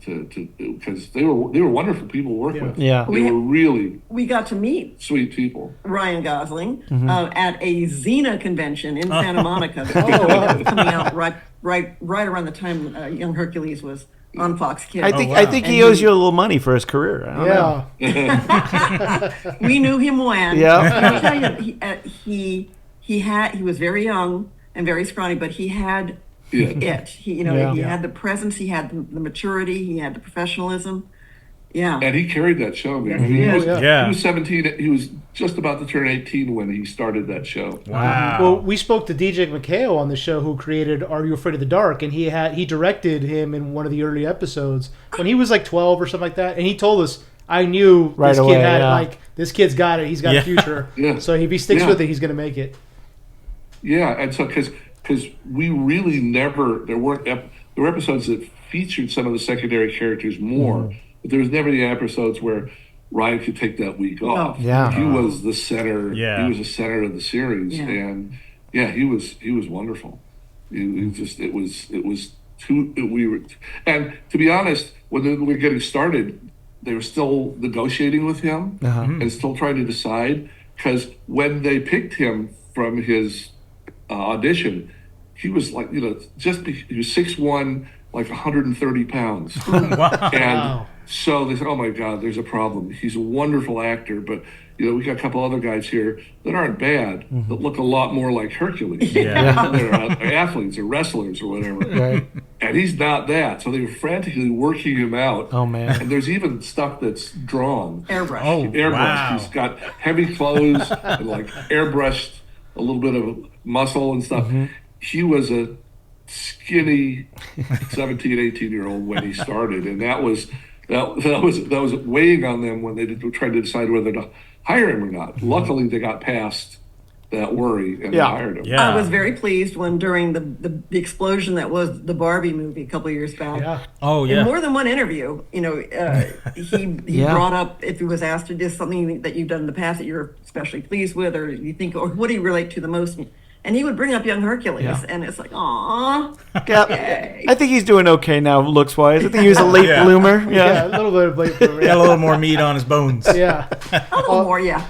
because they were wonderful people to work with. They were really we got to meet sweet people. Ryan Gosling at a Xena convention in Santa Monica. That was coming out right around the time Young Hercules was on Fox Kids. I think he owes you a little money for his career. I don't know. We knew him when. I'll tell you, he was very young and very scrawny, but he had he had the presence, he had the maturity, he had the professionalism. And he carried that show, man. He was 17. He was just about to turn 18 when he started that show. Wow. Well, we spoke to DJ McHale on the show, who created Are You Afraid of the Dark, and he directed him in one of the early episodes when he was like 12 or something like that. And he told us, I knew this kid had this kid's got it. He's got a future. So if he sticks with it, he's going to make it. And so because we really never there were episodes that featured some of the secondary characters more, but there was never any episodes where Ryan could take that week off. He was the center. He was the center of the series, and he was wonderful. It was and to be honest, when we were getting started, they were still negotiating with him and still trying to decide, because when they picked him from his audition, he was like, he was 6'1", like 130 pounds. And so they said, oh my God, there's a problem. He's a wonderful actor, but we got a couple other guys here that aren't bad, that look a lot more like Hercules. They're athletes or wrestlers or whatever. And he's not that. So they were frantically working him out. Oh man. And there's even stuff that's drawn. Airbrush. Wow. He's got heavy clothes and like airbrushed a little bit of muscle and stuff. He was a skinny 17, 18-year-old when he started, and that was weighing on them when they tried to decide whether to hire him or not. Luckily, they got past that worry and Yeah. hired him. Yeah. I was very pleased when during the explosion that was the Barbie movie a couple of years back. Yeah. Oh In yeah. more than one interview, he Yeah. brought up if he was asked to do something that you've done in the past that you're especially pleased with, or you think, or what do you relate to the most? And he would bring up young Hercules, Yeah. and it's like, aw, Yeah. yay. I think he's doing okay now, looks wise. I think he was a late Yeah. bloomer. Yeah, Yeah. a little bit of late bloomer. Got a little more meat on his bones. Yeah. A little more, yeah.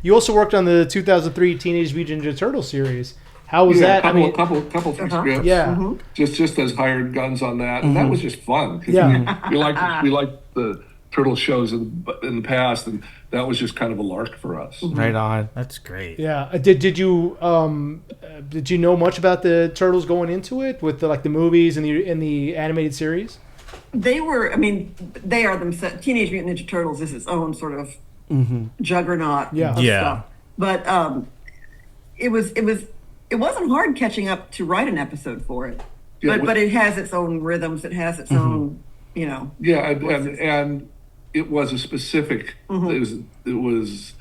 You also worked on the 2003 Teenage Mutant Ninja Turtle series. How was Yeah, that? I mean, couple three scripts. yeah. Just as hired guns on that, and that was just fun. 'Cause Yeah. we liked the turtle shows in the past, and that was just kind of a lark for us. Right on. That's great. Yeah. Did you know much about the Turtles going into it with the movies and the animated series? They are themselves. Teenage Mutant Ninja Turtles is its own sort of juggernaut. Yeah. Of Yeah. Stuff. But it wasn't hard catching up to write an episode for it. Yeah, But it has its own rhythms. It has its own, Yeah, and it was a specific. It was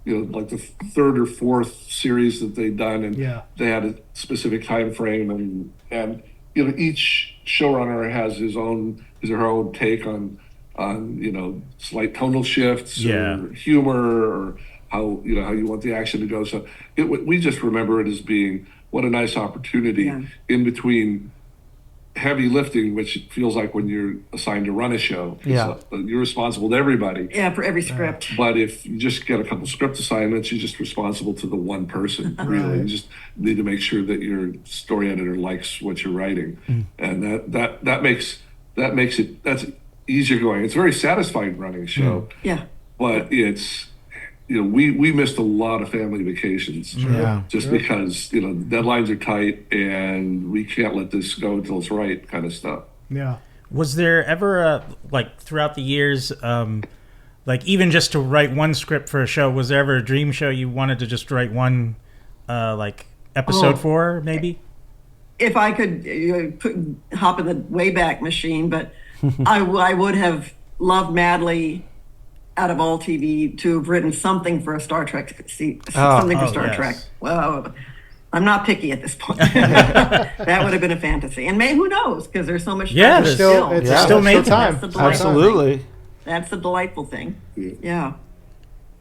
like the third or fourth series that they'd done, and Yeah. they had a specific time frame, and each showrunner has his or her own take on slight tonal shifts Yeah. or humor or how you want the action to go. So we just remember it as being what a nice opportunity Yeah. in between heavy lifting, which it feels like when you're assigned to run a show. Yeah. You're responsible to everybody. yeah, for every script. But if you just get a couple script assignments, you're just responsible to the one person, really. You just need to make sure that your story editor likes what you're writing. And that makes that's easier going. It's very satisfying running a show, Yeah. but it's we missed a lot of family vacations Yeah. just because deadlines are tight and we can't let this go until it's right, kind of stuff. Yeah. Was there ever throughout the years, even just to write one script for a show, was there ever a dream show you wanted to just write one episode for, maybe? If I could hop in the Wayback Machine, but I would have loved madly, out of all TV, to have written something for a Star Trek, something for Star yes. Trek. Well, I'm not picky at this point. That would have been a fantasy, and who knows? Because there's so much. Yeah, time there's still. It's Yeah. still it's making time. That's the delightful Absolutely. thing. That's the delightful thing. Yeah,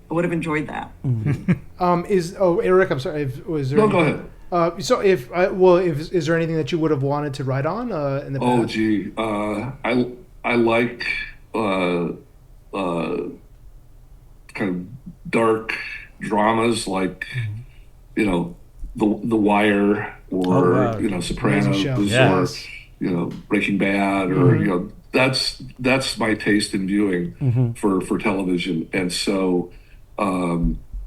I would have enjoyed that. Eric, I'm sorry. Was there? No, go ahead. So is there anything that you would have wanted to write on in the past? Oh, gee, I like kind of dark dramas like the Wire or wow. Sopranos show. Yes. or Breaking Bad or that's my taste in viewing for television, and so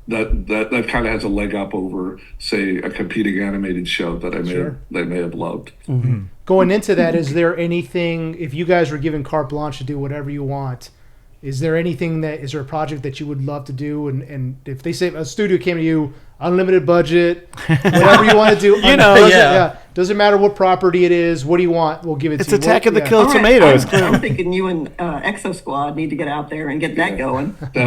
that kind of has a leg up over, say, a competing animated show that I may have loved. Going into that, is there anything, if you guys were given carte blanche to do whatever you want, is there a project that you would love to do? And if they say a studio came to you, unlimited budget, whatever you want to do, doesn't matter what property it is, what do you want? We'll give it It's to you. Attack of the Kill. Killer Tomatoes. I'm thinking you and Exosquad need to get out there and get that going. That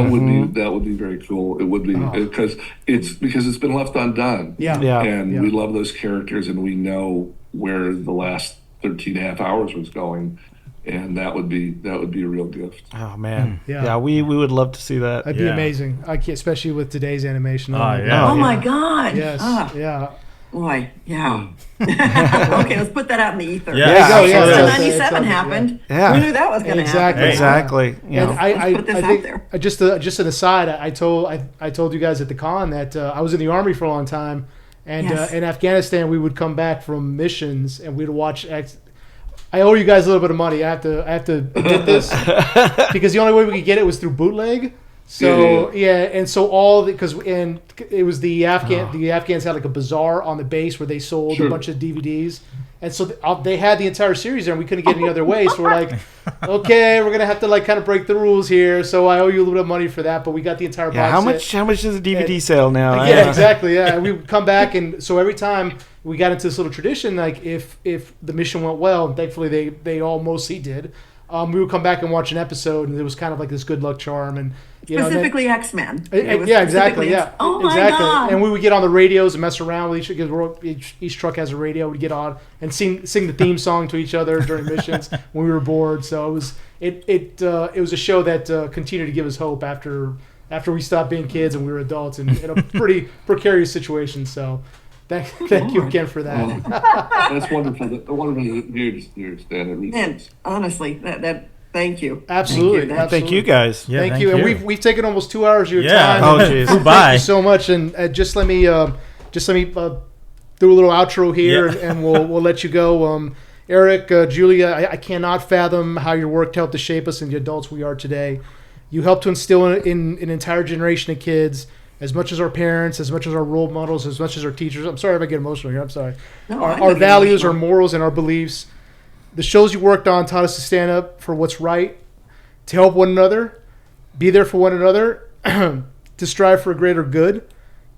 would be very cool. It would be because it's been left undone. Yeah. Yeah. And we love those characters, and we know where the last 13 and a half hours was going, and that would be a real gift. Oh man. Yeah. We would love to see that. That'd be amazing. Especially with today's animation. yeah. Oh my God! Yes. Yeah. Boy, yeah. Okay, let's put that out in the ether. Yeah. There you go. Absolutely. Yeah. So That's- 97 that's- happened. Yeah. We knew that was going to Exactly. happen. Exactly. You know. And I put this out think there. just an aside. I told you guys at the con that I was in the army for a long time, and Yes. in Afghanistan we would come back from missions and we'd watch. I owe you guys a little bit of money. I have to admit this because the only way we could get it was through bootleg. So and so it was the Afghans had like a bazaar on the base where they sold a bunch of DVDs, and so they had the entire series there, and we couldn't get any other way. So we're like, okay, we're gonna have to kind of break the rules here. So I owe you a little bit of money for that, but we got the entire box set. How much is a DVD sale now? Yeah, exactly. Yeah, we would come back, and so every time we got into this little tradition, like if the mission went well, and thankfully they all mostly did, we would come back and watch an episode, and it was kind of like this good luck charm, and Specifically X-Men. Yeah, exactly. Yeah, Oh my exactly. God. And we would get on the radios and mess around with each truck has a radio. We'd get on and sing the theme song to each other during missions when we were bored. So it was a show that continued to give us hope after we stopped being kids and we were adults in a pretty precarious situation. So thank you again for that. That's wonderful. Wonderful to hear, Stan. It really Man, is. honestly, that thank you. Absolutely. Thank you guys. Yeah, thank you. And we've taken almost 2 hours of your time. Oh, jeez. Thank you so much. And just let me do a little outro here, and we'll let you go. Eric, Julia, I cannot fathom how your work helped to shape us into the adults we are today. You helped to instill in an entire generation of kids, as much as our parents, as much as our role models, as much as our teachers. I'm sorry if I get emotional here. I'm sorry. No, Our values, our morals, and our beliefs. The shows you worked on taught us to stand up for what's right, to help one another, be there for one another, to strive for a greater good,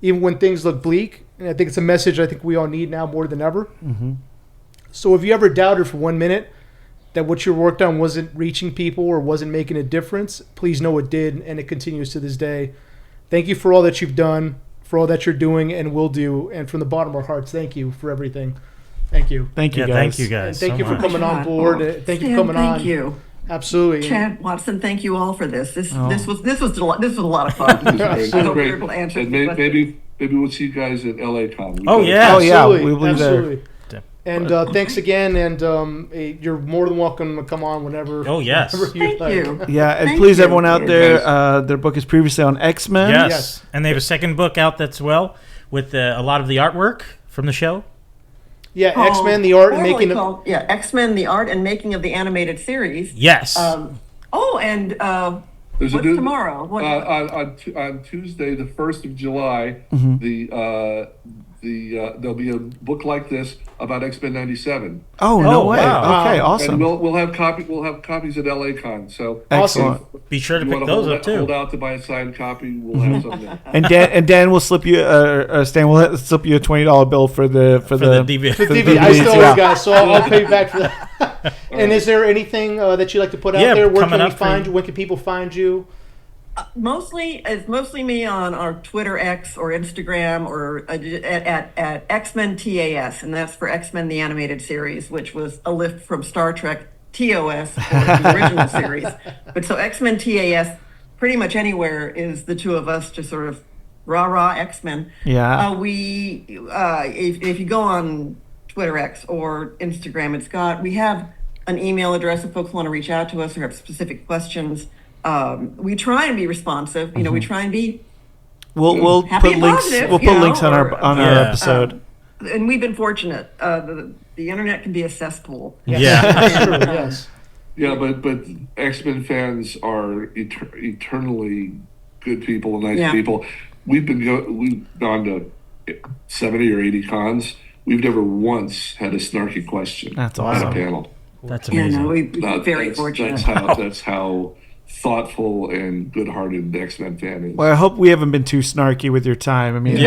even when things look bleak. And I think it's a message I think we all need now more than ever. Mm-hmm. So if you ever doubted for 1 minute that what you worked on wasn't reaching people or wasn't making a difference, please know it did, and it continues to this day. Thank you for all that you've done, for all that you're doing and will do, and from the bottom of our hearts, thank you for everything. Thank you. Thank you, guys. Thank you And guys. thank so you for much. coming on board. Thank you for coming on. Thank you. Absolutely. Chad Watson, thank you all for this. This was a lot of fun. It was I hope great. you're able to answer And the questions. maybe we'll see you guys at LA Con. Oh, yeah. Oh, yeah. Absolutely. We will be there. Absolutely. And thanks again, and you're more than welcome to come on whenever. Oh, yes. whenever Thank like. you. Yeah, and Thank please, you. everyone out there, their book is previously on X-Men. Yes. Yes. And they have a second book out that's with a lot of the artwork from the show. Yeah, Called- X-Men, the art and formerly making of. called, X-Men, the art and making of the animated series. Yes. And There's what's a new, tomorrow? What, on Tuesday, the 1st of July, there'll be a book like this about X-Men '97. Oh, no Oh, way. wow. Okay, And awesome. we'll have copies at LA Con. So Excellent. Be sure to you pick want to those hold, up, too. hold out to buy a signed copy, we'll have some there. And Dan will slip you Stan will slip you a $20 bill for the DVD. The for DVD. I still yeah. owe you guys, so I'll pay you back for that. And is there anything that you'd like to put out Yeah, there? Where coming can we up for find you. you? When can people find you? it's mostly me on our Twitter X or Instagram or at X-Men TAS, and that's for X-Men the Animated Series, which was a lift from Star Trek TOS, or the original series. But so X-Men TAS, pretty much anywhere is the two of us just sort of rah X-Men. Yeah. If you go on Twitter X or Instagram, we have an email address if folks want to reach out to us or have specific questions. We try and be responsive. We try and be, We'll Happy put and links. positive, We'll you put know, links on our or- our Yeah. episode. and we've been fortunate. The internet can be a cesspool. Yeah. That's true, yes. Yeah, but X-Men fans are eternally good people and nice Yeah. people. We've gone to 70 or 80 cons. We've never once had a snarky question That's at awesome. a panel. That's Yeah, amazing. no, we're very That's- fortunate. That's how thoughtful and good-hearted the X-Men fan is. Well, I hope we haven't been too snarky with your time. I mean,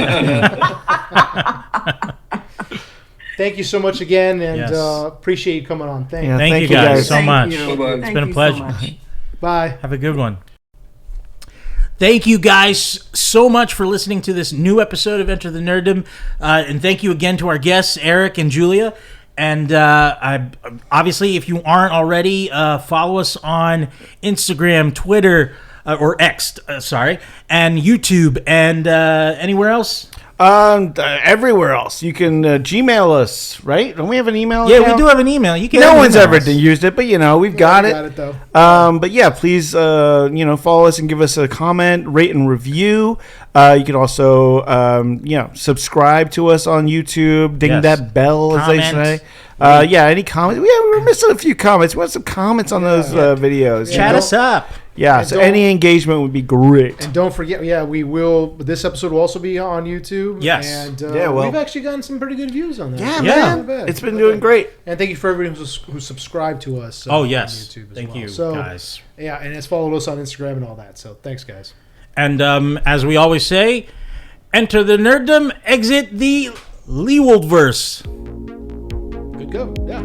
Thank you so much again, and Yes. Appreciate you coming on. Thank Yeah. you. Thank Thank you you, guys guys. so Thank much. you. Bye-bye. It's Thank been a you so pleasure. much. Bye. Have a good one. Thank you guys so much for listening to this new episode of Enter the Nerdom. And thank you again to our guests, Eric and Julia. And obviously, if you aren't already, follow us on Instagram, Twitter, or X, and YouTube, and anywhere else. Everywhere else you can Gmail us, right? Don't we have an email? Yeah, account? we do have an email. You can No one's email ever us. used it, but we've got We it. got it, though. But yeah, please, follow us and give us a comment, rate and review. You can also, subscribe to us on YouTube. Ding Yes. that bell, as they Comment. say. Any comments? We're missing a few comments. We want some comments on those videos. Chat us up. Yeah, And so don't- any engagement would be great. And don't forget, we will. This episode will also be on YouTube. Yes. And well- we've actually gotten some pretty good views on that. Yeah, Yeah. Not bad. It's been Not doing bad. great. And thank you for everyone who subscribed to us. Oh, on yes. YouTube as Thank well. you, So, guys. Yeah, and has followed us on Instagram and all that. So thanks, guys. And as we always say, enter the Nerdom, exit the Lewald verse. Good go. Yeah.